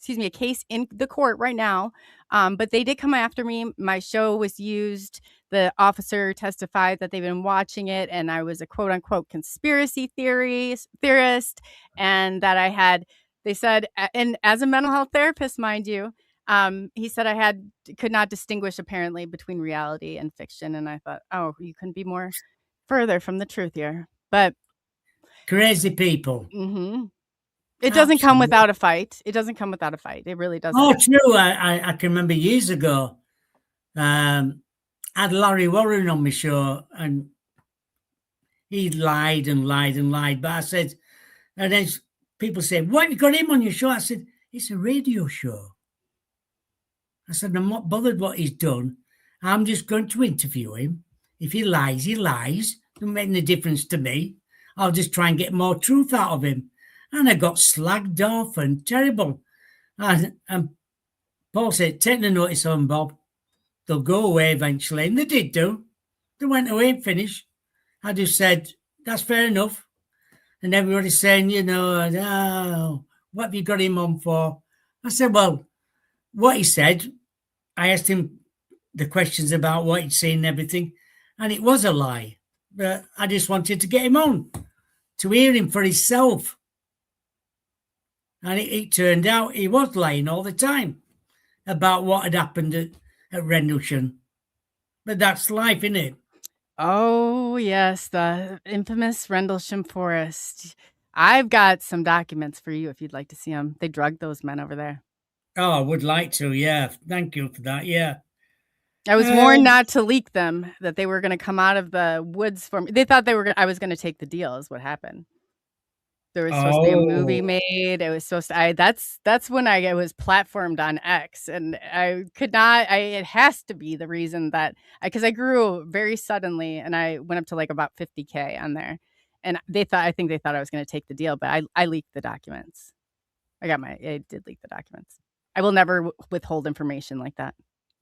a case in the court right now. But they did come after me. My show was used. The officer testified that they've been watching it, and I was a quote unquote conspiracy theorist, and that they said, and as a mental health therapist, mind you, he said could not distinguish apparently between reality and fiction. And I thought, oh, you couldn't be more further from the truth here. But Crazy people. mhm. It doesn't come Absolutely. without a fight. It doesn't come without a fight. It really doesn't. Oh, true. I can remember years ago, I had Larry Warren on my show, and he lied and lied and lied. But I said, and then people said, "What, you got him on your show?" I said, "It's a radio show." I said, "I'm not bothered what he's done. I'm just going to interview him. If he lies, he lies. Doesn't make any difference to me. I'll just try and get more truth out of him." And I got slagged off and terrible. And Paul said, "Take the notice on, Bob. They'll go away eventually." And they did do. They went away and finished. I just said, "That's fair enough." And everybody's saying, "Oh, what have you got him on for?" I said, "Well, what he said, I asked him the questions about what he'd seen and everything, and it was a lie. But I just wanted to get him on to hear him for himself." And it turned out he was lying all the time about what had happened at Rendlesham. But that's life, isn't it? Oh, yes, the infamous Rendlesham Forest. I've got some documents for you if you'd like to see them. They drugged those men over there. Oh, I would like to. Yeah. Thank you for that. Yeah. I was warned Um, not to leak them, that they were going to come out of the woods for me. They thought I was going to take the deal, is what happened. There was supposed to be a movie oh, made. It was supposed to that's when I was platformed on X, and I could not it has to be the reason that because I grew very suddenly, and I went up to, like, about 50K on there, and I think they thought I was gonna take the deal, but I leaked the documents. I did leak the documents. I will never withhold information like that.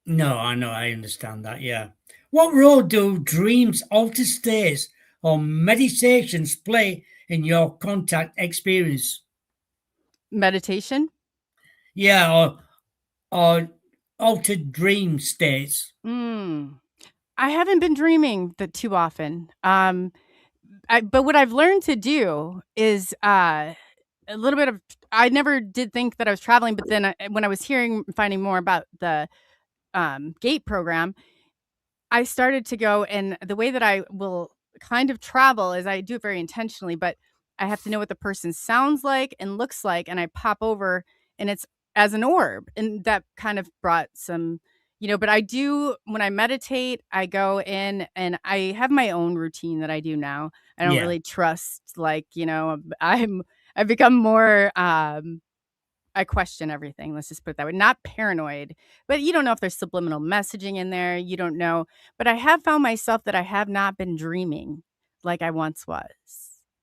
no, I know. I understand that. Yeah. What role do dreams, altered states, or meditations play in your contact experience? Meditation? Yeah. Or altered dream states. Mm. I haven't been dreaming that too often. But what I've learned to do is a little bit of. I never did think that I was traveling, but then when I was finding more about the GATE program, I started to go, and the way that I will kind of travel is I do it very intentionally, but I have to know what the person sounds like and looks like, and I pop over, and it's as an orb, and that kind of brought some, but I do when I meditate, I go in and I have my own routine that I do now. I don't Yeah. really trust, like, I've become more I question everything. Let's just put it that way. Not paranoid, but you don't know if there's subliminal messaging in there. You don't know. But I have found myself that I have not been dreaming like I once was,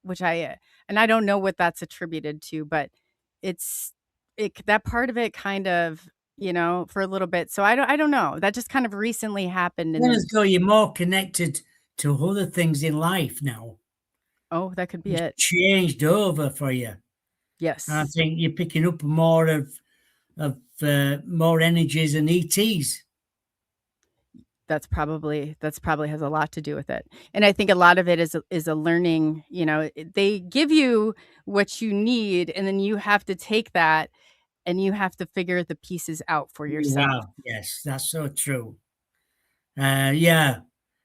and I don't know what that's attributed to, but it's that part of it kind of, for a little bit. So I don't know. That just kind of recently happened in Then the as though you're more connected to other things in life now. Oh, that could be It's it. changed over for you. And I Yes. think you're picking up more of more energies and ETs. That's probably has a lot to do with it. And I think a lot of it is a learning, they give you what you need, and then you have to take that and you have to figure the pieces out for You yourself. have, yes, that's so true. Yeah,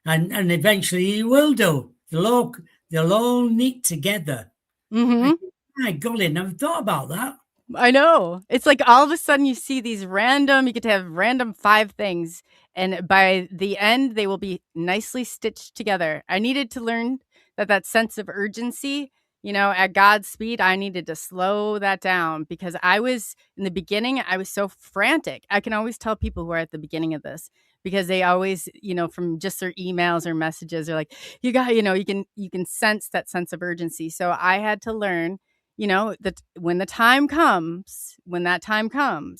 and eventually you will do. They'll all knit together. I Mhm. think, my golly, never thought about that. I know. It's like all of a sudden you see these random you get to have random 5 things, and by the end, they will be nicely stitched together. I needed to learn that sense of urgency, at God's speed, I needed to slow that down because I was in the beginning, I was so frantic. I can always tell people who are at the beginning of this because they always, from just their emails or messages, they're like, "You got," you can sense that sense of urgency. So I had to learn that when that time comes,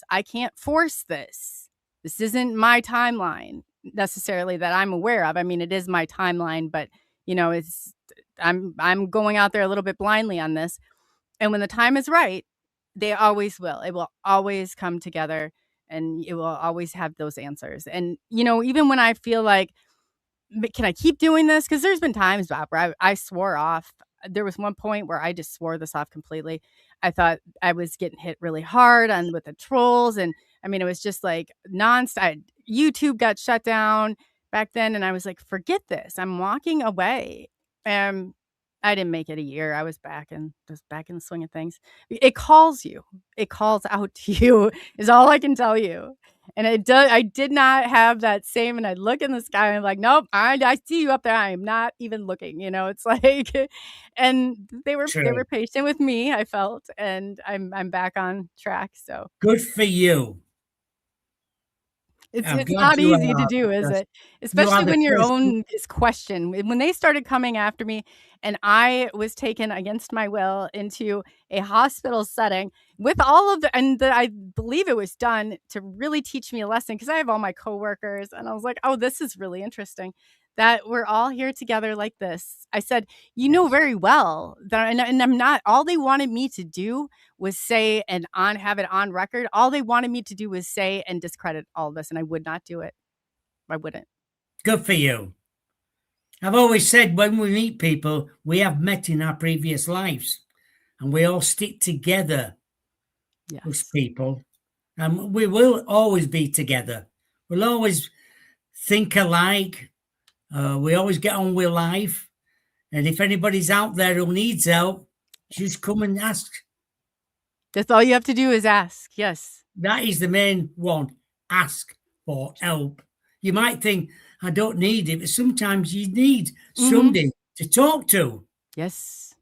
I can't force this. This isn't my timeline necessarily that I'm aware of. I mean, it is my timeline, but it's I'm going out there a little bit blindly on this. And when the time is right, they always will. It will always come together and it will always have those answers. And even when I feel like can I keep doing this? Because there's been times, Bob, where I swore off. There was one point where I just swore this off completely. I thought I was getting hit really hard on with the trolls, and I mean, it was just like nonstop. YouTube got shut down back then, and I was like, "Forget this. I'm walking away." And I didn't make it a year. I was back in the swing of things. It calls you. It calls out to you. Is all I can tell you. And I did not have that same, and I look in the sky and I'm like, "Nope, I see you up there. I am not even looking," it's like and they were True. patient with me, I felt, and I'm back on track, so Good for you. it's I'm it's glad not you easy to are do, is because it? you are Especially the when your person. own is questioned. When they started coming after me and I was taken against my will into a hospital setting with all of I believe it was done to really teach me a lesson because I have all my coworkers and I was like, "Oh, this is really interesting that we're all here together like this." I said, "You know Yes. very well that," and I'm not, all they wanted me to do was say and have it on record. All they wanted me to do was say and discredit all of this, and I would not do it. I wouldn't. Good for you. I've always said when we meet people, we have met in our previous lives and we all stick together, those Yes. people, and we will always be together. We'll always think alike. We always get on with life. And if anybody's out there who needs help, Yes. just come and ask. That's all you have to do is ask. Yes. That is the main one. Ask for help. You might think, I don't need it, but sometimes you need Mhm. somebody to talk to. Yes.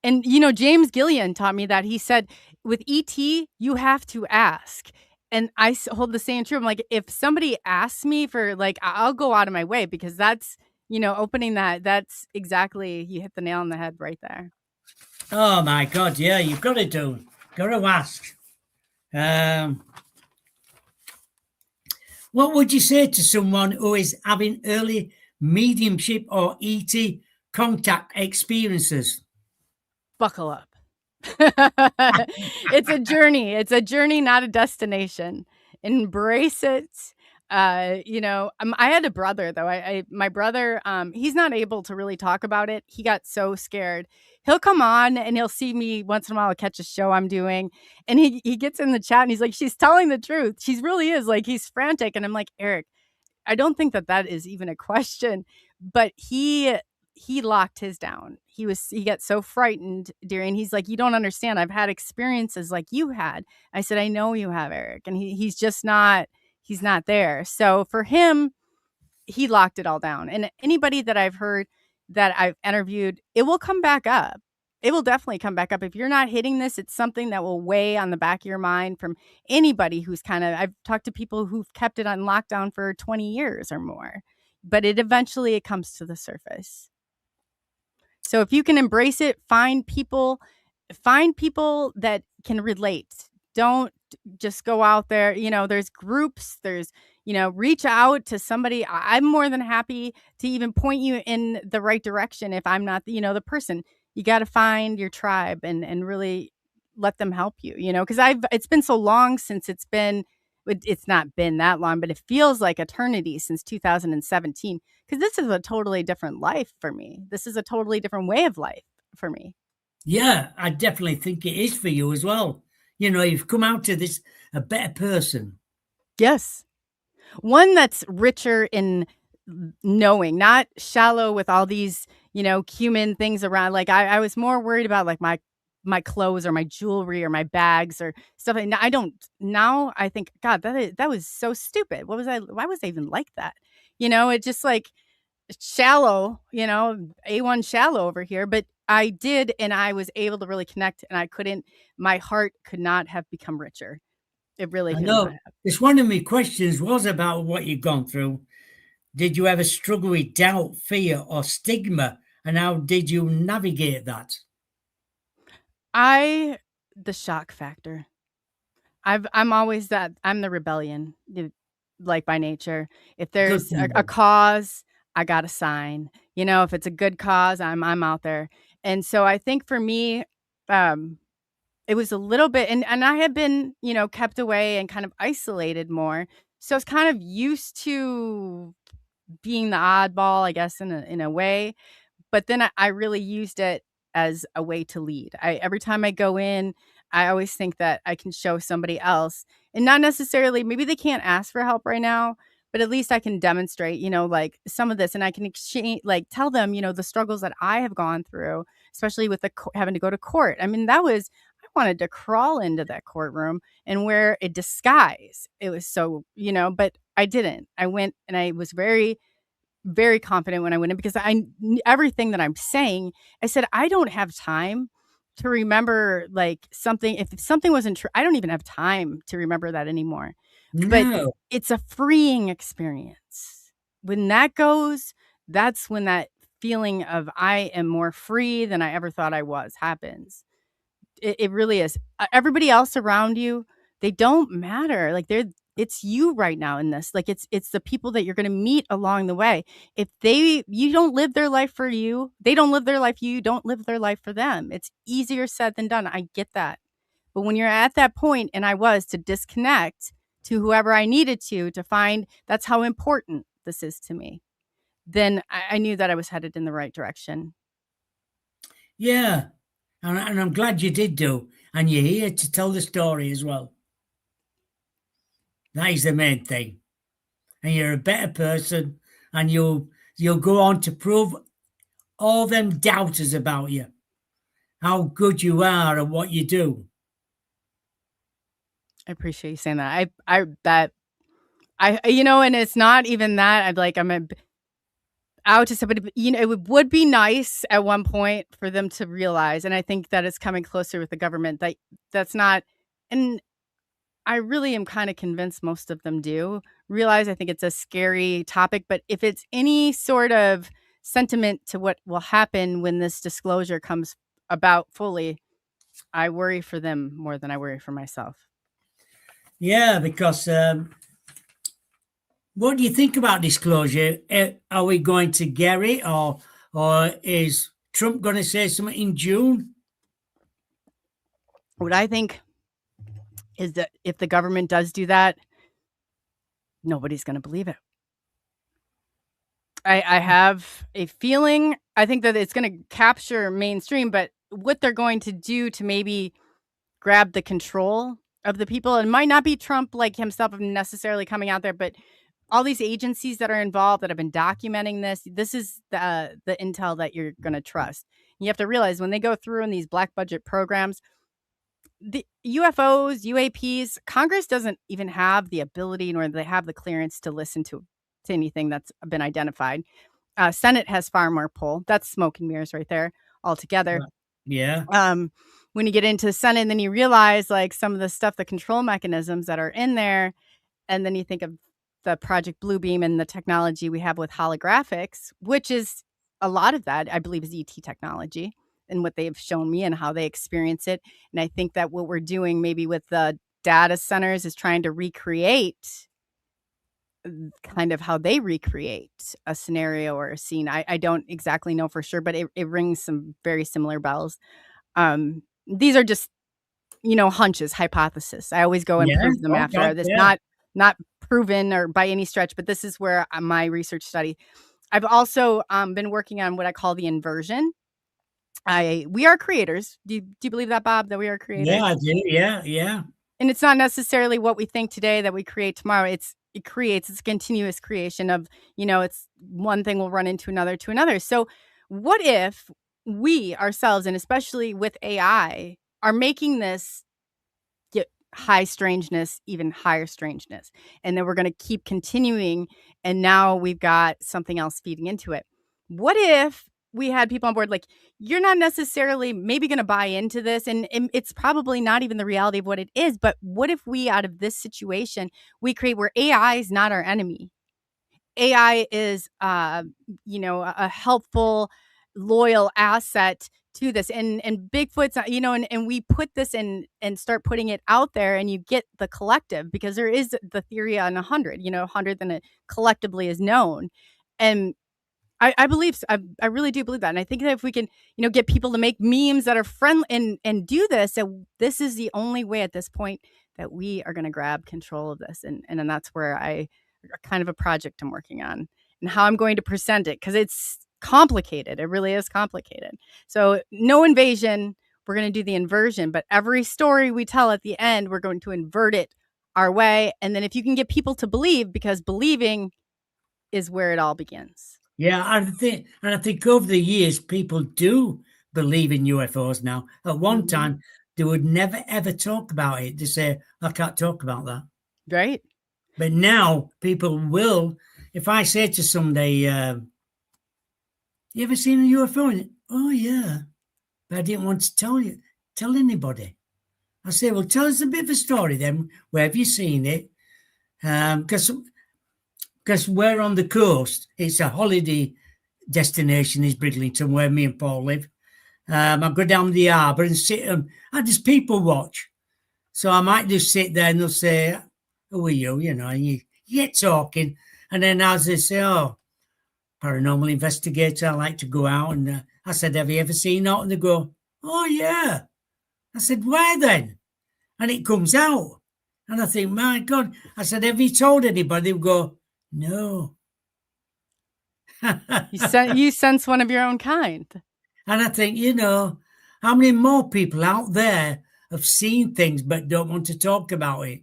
And, James Gillian taught me that. He said, "With ET, you have to ask." And I hold the same true. I'm like, if somebody asks me for, like, I'll go out of my way because that's, opening that's exactly, you hit the nail on the head right there. Oh my God, yeah, you've got to do. Got to ask. Um, what would you say to someone who is having early mediumship or ET contact experiences? Buckle up. It's a journey. It's a journey, not a destination. Embrace it. I had a brother though. My brother, he's not able to really talk about it. He got so scared. He'll come on and he'll see me once in a while catch a show I'm doing, and he gets in the chat and he's like, "She's telling the truth. She really is." Like he's frantic, and I'm like, "Eric, I don't think that is even a question." But he locked his down. He got so frightened during, he's like, "You don't understand. I've had experiences like you had." I said, "I know you have, Eric." And he's just not, he's not there. So for him, he locked it all down. And anybody that I've heard that I've interviewed, it will come back up. It will definitely come back up. If you're not hitting this, it's something that will weigh on the back of your mind from anybody who's I've talked to people who've kept it on lockdown for 20 years or more, but it comes to the surface. So if you can embrace it, find people that can relate. Don't just go out there. There's groups, reach out to somebody. I'm more than happy to even point you in the right direction if I'm not, the person. You got to find your tribe and really let them help you, because it's been so long since it's not been that long, but it feels like eternity since 2017, because this is a totally different life for me. This is a totally different way of life for me. Yeah, I definitely think it is for you as well. You've come out to this a better person. Yes. One that's richer in knowing, not shallow with all these, human things around. Like I was more worried about like my clothes or my jewelry or my bags or stuff. And I don't now. I think God, that was so stupid. Why was I even like that? It just like shallow. A1 shallow over here. But I did, and I was able to really connect. And I couldn't. My heart could not have become richer. It really I could not know. have. It's one of my questions was about what you've gone through. Did you ever struggle with doubt, fear, or stigma? And how did you navigate that? The shock factor. I'm always that. I'm the rebellion, like by nature. If Good there's for a you. cause, I got a sign. If it's a good cause, I'm out there. And so I think for me, um, it was a little bit, and I had been, kept away and kind of isolated more. So I was kind of used to being the oddball, I guess, in a way. But then I really used it as a way to lead. Every time I go in, I always think that I can show somebody else, and not necessarily, maybe they can't ask for help right now, but at least I can demonstrate, like some of this, and I can exchange, like tell them, the struggles that I have gone through, especially with having to go to court. I mean, I wanted to crawl into that courtroom and wear a disguise. It was so, but I didn't. I went, and I was very, very confident when I went in, because everything that I'm saying, I said, I don't have time to remember like something. If something wasn't true, I don't even have time to remember that anymore. But No, it's a freeing experience. When that goes, that's when that feeling of I am more free than I ever thought I was happens. It really is. Everybody else around you, they don't matter. Like it's you right now in this. Like it's the people that you're going to meet along the way. If you don't live their life for you, they don't live their life. You don't live their life for them. It's easier said than done. I get that. But when you're at that point, and I was, to disconnect to whoever I needed to find that's how important this is to me, then I knew that I was headed in the right direction. yeah. And I'm glad you did do. And you're here to tell the story as well. That is the main thing. And you're a better person. And you'll go on to prove all them doubters about you, how good you are at what you do. I appreciate you saying that. And it's not even that. I'm out to somebody, but, it would be nice at one point for them to realize, and I think that it's coming closer with the government, that that's not, and I really am kind of convinced most of them do realize. I think it's a scary topic, but if it's any sort of sentiment to what will happen when this disclosure comes about fully, I worry for them more than I worry for myself. Yeah, because what do you think about disclosure? Are we going to get it, or is Trump going to say something in June? What I think is that if the government does do that, nobody's going to believe it. I have a feeling, I think that it's going to capture mainstream, but what they're going to do to maybe grab the control of the people, it might not be Trump like himself necessarily coming out there, but all these agencies that are involved that have been documenting this is the intel that you're going to trust. You have to realize when they go through in these black budget programs, the UFOs, UAPs, Congress doesn't even have the ability, nor do they have the clearance to listen to anything that's been identified. Senate has far more pull. That's smoke and mirrors right there altogether. Right. Yeah. When you get into the Senate, then you realize like some of the stuff, the control mechanisms that are in there, and then you think of the Project Bluebeam and the technology we have with holographics, which is a lot of that, I believe, is ET technology and what they've shown me and how they experience it. And I think that what we're doing maybe with the data centers is trying to recreate kind of how they recreate a scenario or a scene. I don't exactly know for sure, but it rings some very similar bells. These are just, hunches, hypothesis. I always go and Yeah. prove them Oh after God. this, Yeah. not proven or by any stretch, but this is where my research study. I've also been working on what I call the inversion. We are creators. Do you believe that, Bob? That we are Yeah. creators? I do. Yeah. Yeah. And it's not necessarily what we think today that we create tomorrow. It's continuous creation of, it's one thing will run into another to another. So what if we ourselves, and especially with AI, are making this get high strangeness, even higher strangeness, and then we're going to keep continuing, and now we've got something else feeding into it. What if we had people on board like, you're not necessarily maybe going to buy into this, and it's probably not even the reality of what it is, but what if we, out of this situation, we create where AI is not our enemy? AI is, a helpful, loyal asset to this, and Bigfoot's, and we put this in and start putting it out there, and you get the collective, because there is the theory on 100, 100, then it collectively is known, and I believe I really do believe that, and I think that if we can, get people to make memes that are friendly and do this, that this is the only way at this point that we are going to grab control of this, and then that's where I kind of a project I'm working on and how I'm going to present it, because it's complicated. It really is complicated. So no invasion. We're going to do the inversion, but every story we tell at the end, we're going to invert it our way, and then if you can get people to believe, because believing is where it all begins. Yeah. I think over the years, people do believe in UFOs now. At one Mhm. time, they would never ever talk about it. They say, "I can't talk about that." Right? But now people will. If I say to somebody, "You ever seen a UFO?" And, "Oh yeah," but I didn't want to tell anybody. I say, "Well, tell us a bit of a story then. Where have you seen it?" Because we're on the coast. It's a holiday destination. Is Bridlington, where me and Paul live. I go down the harbour and sit and I just people watch. So I might just sit there and they'll say, "Who are you?" And you get talking. And then as they say, "Oh, paranormal investigator, I like to go out." And I said, "Have you ever seen out?" And they go, "Oh, yeah." I said, "Where then?" And it comes out. And I think, my God. I said, "Have you told anybody?" They go, "No." You sense one of your own kind. And I think, how many more people out there have seen things but don't want to talk about it?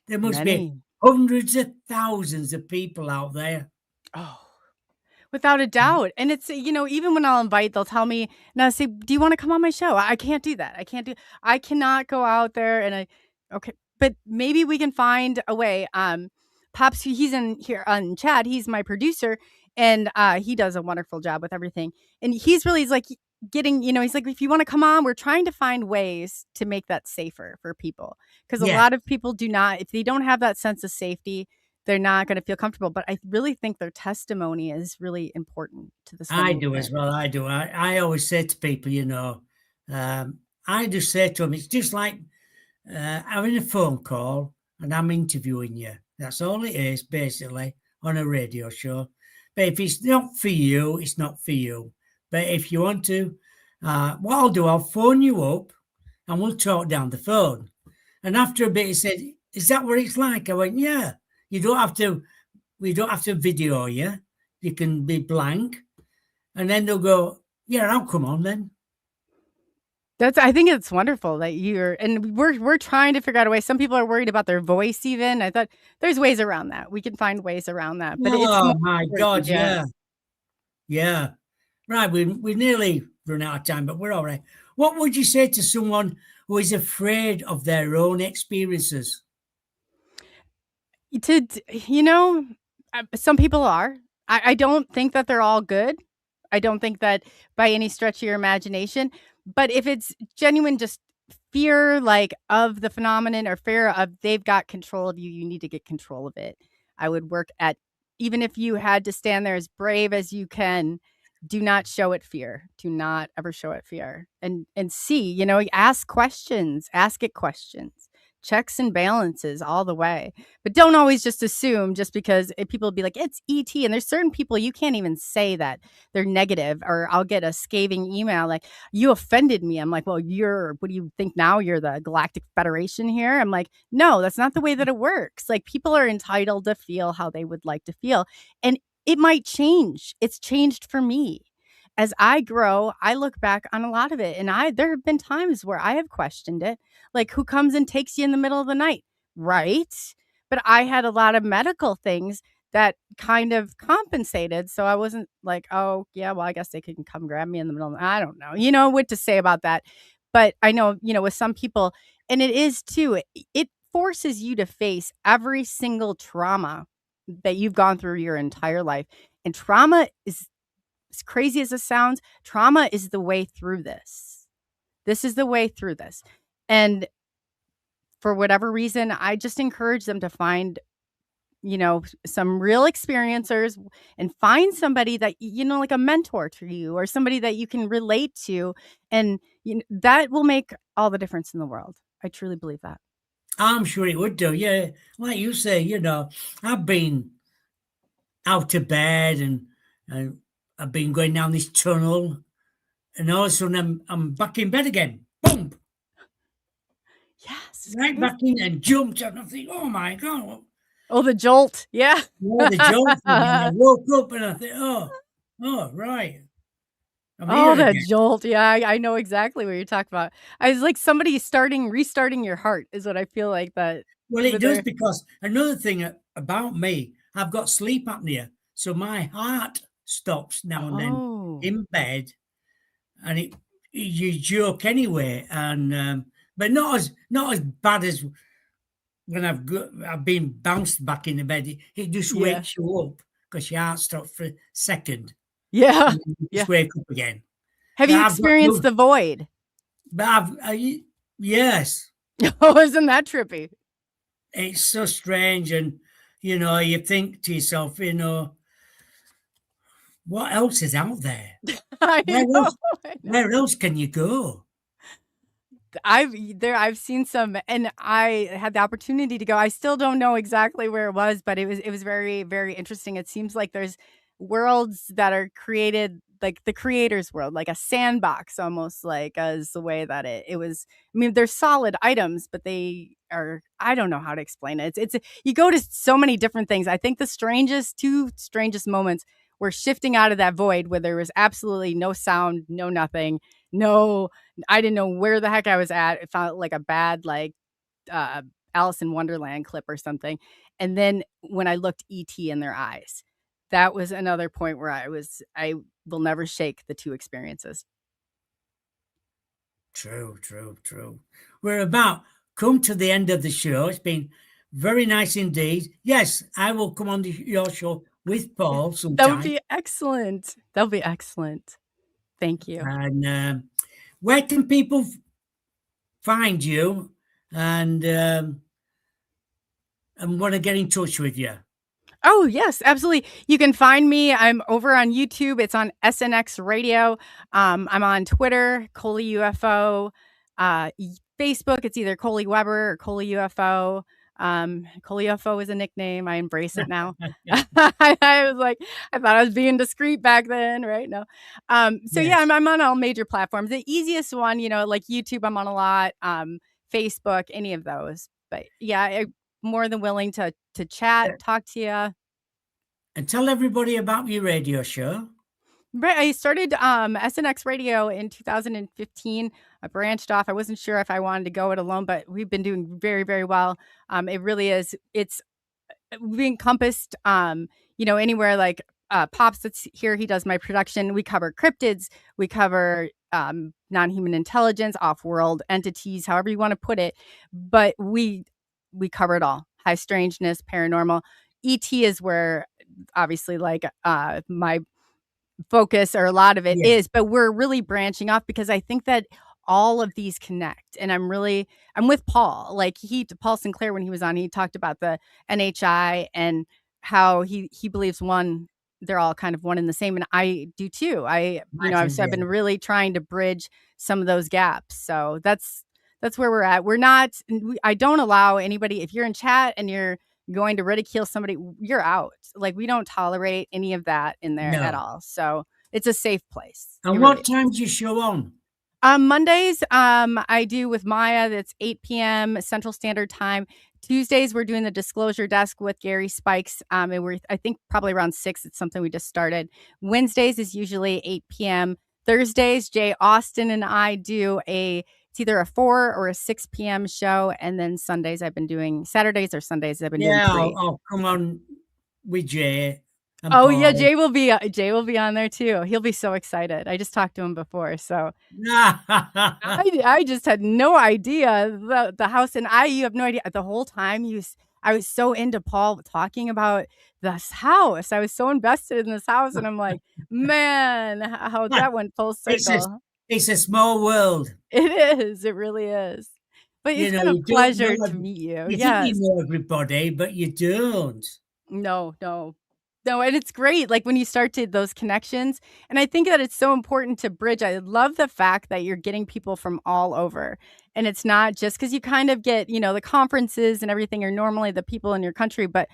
There must be Many. hundreds of thousands of people out there. Oh, without a doubt. And it's, even when I'll invite, they'll tell me, and I say, "Do you want to come on my show?" I can't do that. I cannot go out there okay, but maybe we can find a way. Pops, he's in here on Chad, he's my producer, and he does a wonderful job with everything. And he's like getting, he's like, "If you want to come on, we're trying to find ways to make that safer for people." Because a Yeah, lot of people do not, if they don't have that sense of safety, they're not gonna feel comfortable, but I really think their testimony is really important to this whole I do as movement. well. I do. I always say to people, I just say to them, it's just like having a phone call and I'm interviewing you. That's all it is, basically, on a radio show. But if it's not for you, it's not for you. But if you want to, what I'll do, I'll phone you up and we'll talk down the phone. And after a bit, he said, "Is that what it's like?" I went, "Yeah. You don't have to, we don't have to video you. You can be blank." And then they'll go, "Yeah, I'll come on then." I think it's wonderful that and we're trying to figure out a way. Some people are worried about their voice even. I thought there's ways around that. We can find ways around that, but it's more Oh my important, God, yeah. yeah. Yeah. Right, we nearly run out of time, but we're all right. What would you say to someone who is afraid of their own experiences? To d you know, some people are. I don't think that they're all good. I don't think that by any stretch of your imagination, but if it's genuine just fear, like, of the phenomenon, or fear of they've got control of you, you need to get control of it. I would work at, even if you had to stand there as brave as you can, do not show it fear. Do not ever show it fear. And see, ask questions, ask it questions. checks and balances all the way. But don't always just assume just because people be like, it's ET. And there's certain people you can't even say that they're negative, or I'll get a scathing email like, you offended me. I'm like, well, what do you think now? You're the Galactic Federation here? I'm like, no, that's not the way that it works. Like, people are entitled to feel how they would like to feel. And it might change. It's changed for me. As I grow, I look back on a lot of it, and there have been times where I have questioned it, like, who comes and takes you in the middle of the night, right? But I had a lot of medical things that kind of compensated, so I wasn't like, oh yeah, well, I guess they can come grab me in the middle of the night. I don't know, what to say about that. But I know, with some people, and it is too, it forces you to face every single trauma that you've gone through your entire life. And trauma is, as crazy as it sounds, trauma is the way through this. This is the way through this. And for whatever reason, I just encourage them to find, some real experiencers, and find somebody that, like a mentor to you, or somebody that you can relate to. And that will make all the difference in the world. I truly believe that. I'm sure it would do. Yeah. Like you say, I've been out of bed and I've been going down this tunnel, and all of a sudden I'm back in bed again. Boom! Yes. Right back in and jumped, and I think, oh my God. Oh, the jolt. Yeah. Yeah, the jolt. And then I woke up and I thought, oh, right. I'm Oh, here that again. jolt. Yeah, I know exactly what you're talking about. I was like, somebody restarting your heart is what I feel like that. Well, it With does, their because another thing about me, I've got sleep apnea. So my heart stops now and then Oh, in bed, and you joke anyway, and but not as bad as when I've been bounced back in the bed. It just yeah. wakes you up because your heart stops for a second, Yeah. and then you Yeah. just wake up again. Have But you I've got experienced no, the void? but yes, Oh, isn't that trippy? it's so strange, and you think to yourself, what else is out there? I Where know. else? I know. Where else can you go? I've seen some, and I had the opportunity to go. I still don't know exactly where it was, but it was very, very interesting. It seems like there's worlds that are created, like the creator's world, like a sandbox, almost, like, as the way that it was. I mean, they're solid items, but they are, I don't know how to explain it. It's you go to so many different things. I think the two strangest moments were shifting out of that void where there was absolutely no sound, no nothing, no, I didn't know where the heck I was at. It felt like a bad, like, uh, Alice in Wonderland clip or something. And then when I looked ET in their eyes, that was another point where I will never shake the two experiences. True, true, true. We're about come to the end of the show. It's been very nice indeed. Yes, I will come on your show with Yeah. Paul That would sometime. be excellent. That would be excellent. Thank you. And where can people find you and want to get in touch with you? Oh, yes, absolutely. You can find me. I'm over on YouTube. It's on SNX Radio. I'm on Twitter, Coley UFO. Facebook, it's either Coley Weber or Coley UFO. Coley UFO is a nickname. I embrace it now. I was like, I thought I was being discreet back then, right? No. So yeah, Yes. I'm on all major platforms. The easiest one, like YouTube, I'm on a lot. Facebook, any of those. But yeah, more than willing to chat, talk to you. And tell everybody about your radio show. Right, I started SNX Radio in 2015. I branched off. I wasn't sure if I wanted to go it alone, but we've been doing very, very well. It really is. It's we encompassed, anywhere, like, Pops that's here. He does my production. We cover cryptids. We cover non-human intelligence, off-world entities, however you want to put it. But we cover it all. High strangeness, paranormal. ET is where, obviously, like, my focus, or a lot of it Yes, is, but we're really branching off because I think that all of these connect. And I'm with Paul. Like, Paul Sinclair, when he was on, he talked about the NHI and how he believes they're all kind of one and the same. And I do too. I think I've been really trying to bridge some of those gaps. So That's where we're at. We're not I don't allow anybody if you're in chat and you're going to ridicule somebody, you're out. Like, we don't tolerate any of that in there at No. all. So, it's a safe place. It And really what is. time do you show on? Mondays, I do with Maya. That's 8 p.m. Central Standard Time. Tuesdays, we're doing the Disclosure Desk with Gary Spikes. And we're, I think, probably around 6. It's something we just started. Wednesdays is usually 8 p.m. Thursdays, Jay Austen and I do it's either a 4 or a 6 p.m. show. And then Sundays, Saturdays or Sundays, I've been doing Yeah, 3. I'll come on with Jay and Oh yeah, Paul. Jay will be on there too. He'll be so excited. I just talked to him before, so I just had no idea the house, and you have no idea the whole time I was so into Paul talking about this house. I was so invested in this house, and I'm like, man, how that went full it's a, circle. it's a small world. It is. It really is. But it's been a You don't know. pleasure to meet you. You think you Yes. know everybody, but you don't. No, no. No, and it's great, like, when you start to those connections, and I think that it's so important to bridge. I love the fact that you're getting people from all over, and it's not just because you kind of get, the conferences and everything are normally the people in your country, but,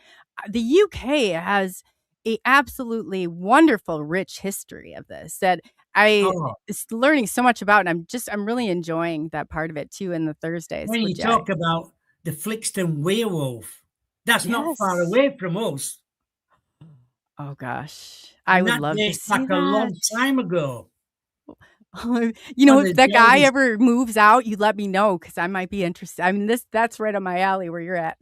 the UK has a absolutely wonderful, rich history of this that I Oh, is learning so much about, and I'm really enjoying that part of it too in the Thursdays when with you Jay. talk about the Flixton werewolf, that's not far Yes. away from us. Oh gosh. I And would that love to dates see back a that. long time ago. You know, On if the that guy days, ever moves out, you let me know because I might be interested. I mean, that's right up my alley where you're at.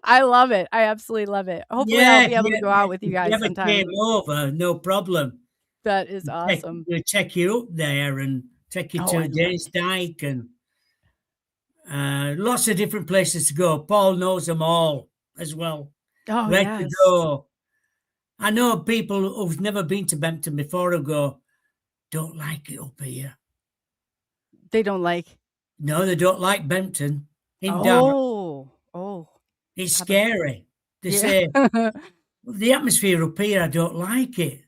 I love it. I absolutely love it. Hopefully, I'll yeah, be able to go out with you if you guys ever came sometime. over, no problem. That is awesome. We'll take you up there and take you Oh, to I'd love Danes to. Dyke and lots of different places to go. Paul knows them all as well. Oh, Where to yes. go. I know people who've never been to Bempton before who go, don't like it up here. They don't like. No, they don't like Bempton in dark. Oh. It's How about. scary. They Yeah. say, the atmosphere up here, I don't like it.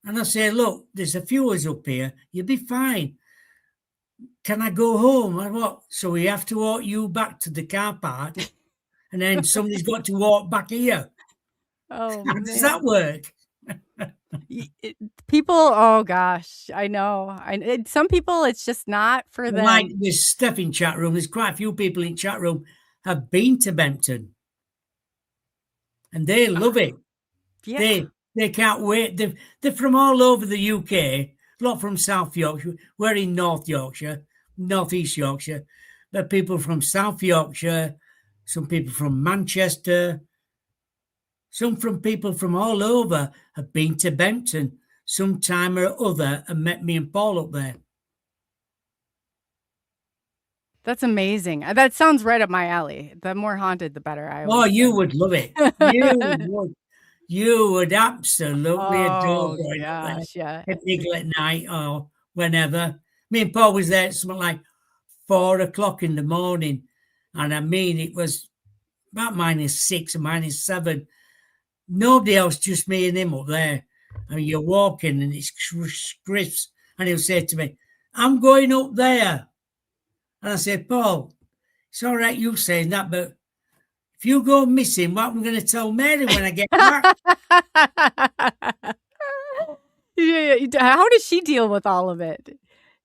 And I say, look, there's a few of us up here. You'll be fine. Can I go home? I what? So we have to walk you back to the car park, and then somebody's got to walk back here. Oh, How does that man. work? People, oh gosh, I know. Some people, it's just not for Like them. there's stuff in chat room. There's quite a few people in chat room have been to Bempton, and they love it. Yeah. They can't wait. They're from all over the UK. A lot from South Yorkshire. We're in North Yorkshire, North East Yorkshire. But people from South Yorkshire, some people from Manchester, some from people from all over have been to Bempton sometime or other and met me and Paul up there. That's amazing. That sounds right up my alley. The more haunted, the better, I Oh, always you say. would love it. You would absolutely adore Oh going up there gosh, yeah. at Eagle at night or whenever. Me and Paul was there at something like 4 o'clock in the morning. And I mean, it was about -6 or -7. Nobody else, just me and him up there. I mean, you're walking and it's crisp. And he'll say to me, I'm going up there. And I said, Paul, it's all right you saying that, but if you go missing, what am I going to tell Mary when I get back? Yeah, how does she deal with all of it?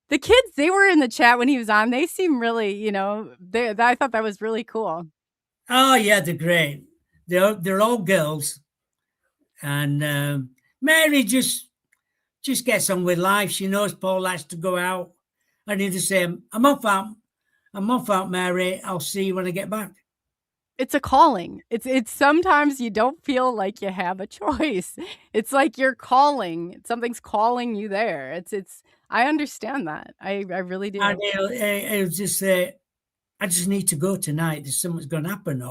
The kids, they were in the chat when he was on. They seem really, I thought that was really cool. Oh, yeah, they're great. They're all girls. And Mary just gets on with life. She knows Paul has to go out. I need to say, I'm off out, Mary. I'll see you when I get back. It's a calling. It's sometimes you don't feel like you have a choice. It's like you're calling. Something's calling you there. I understand that. I really do. And he'll just say, I just need to go tonight. There's something's going to happen.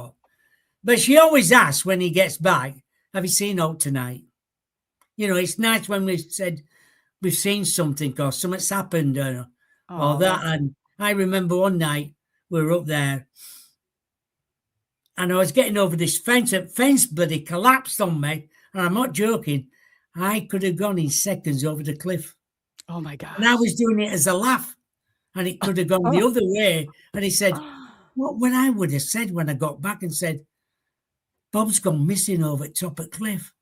But she always asks when he gets back, have you seen Hope tonight? It's nice when we've said we've seen something or something's happened or that. And I remember one night we were up there and I was getting over this fence. The fence bloody collapsed on me. And I'm not joking. I could have gone in seconds over the cliff. Oh my gosh. And I was doing it as a laugh. and it could have gone the other way. And he said, what would I would have said when I got back and said, Bob's gone missing over at top of cliff.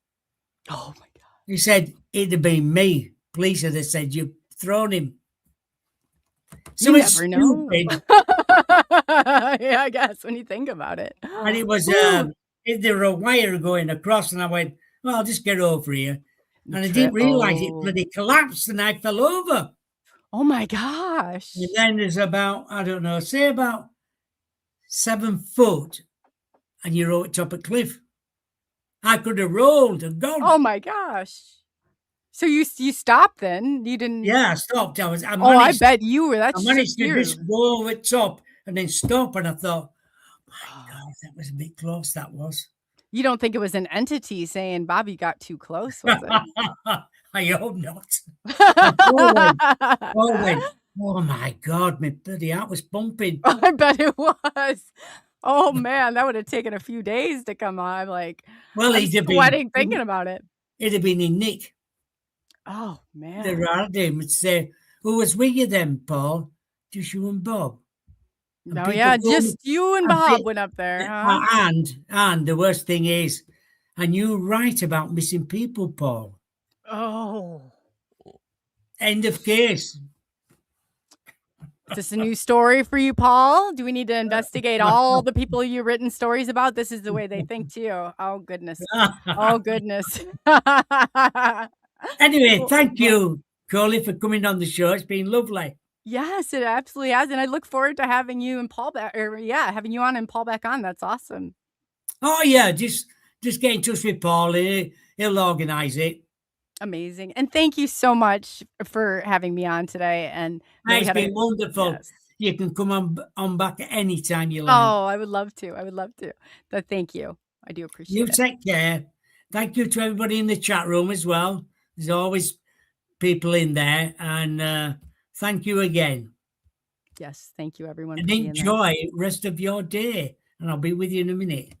Oh my God. He said, it'd have been me. Police would have said, you've thrown him. So You it's never know. stupid. Yeah, I guess when you think about it. And it was, Ooh. there were a wire going across, and I went, well, I'll just get over here. And I didn't realize it bloody collapsed and I fell over. Oh my gosh. And then there's about, I don't know, say about 7 foot, and you're over top of cliff. I could have rolled and gone. Oh my gosh. So you stopped then? You didn't? Yeah, I stopped. I bet you were. That's I managed to scary. just go over the top and then stop, and I thought, my God, that was a bit close, that was. You don't think it was an entity saying, Bobby got too close, was it? I hope not. Oh my God, my bloody heart was pumping. I bet it was. Oh man, that would have taken a few days to come on. Like, Well, I'm sweating thinking about it. It'd have been in Nick. Oh man. The Rardin would say, who was with you then, Paul? Just you and Bob. Oh yeah, just you and Bob went up there, huh? And the worst thing is, and you write about missing people, Paul. Oh. End of case. Is this a new story for you, Paul? Do we need to investigate all the people you've written stories about? This is the way they think too. Oh goodness. Oh goodness. Anyway, thank you, Coley, for coming on the show. It's been lovely. Yes, it absolutely has. And I look forward to having you and Paul back, having you on and Paul back on. That's awesome. Oh yeah, just get in touch with Paul. He'll organize it. Amazing. And thank you so much for having me on today. And it's been wonderful. Yes. You can come on back anytime you like. Oh, I would love to. I would love to. But thank you. I do appreciate it. You take care. Thank you to everybody in the chat room as well. There's always people in there. And thank you again. Yes. Thank you, everyone. And enjoy the rest of your day. And I'll be with you in a minute.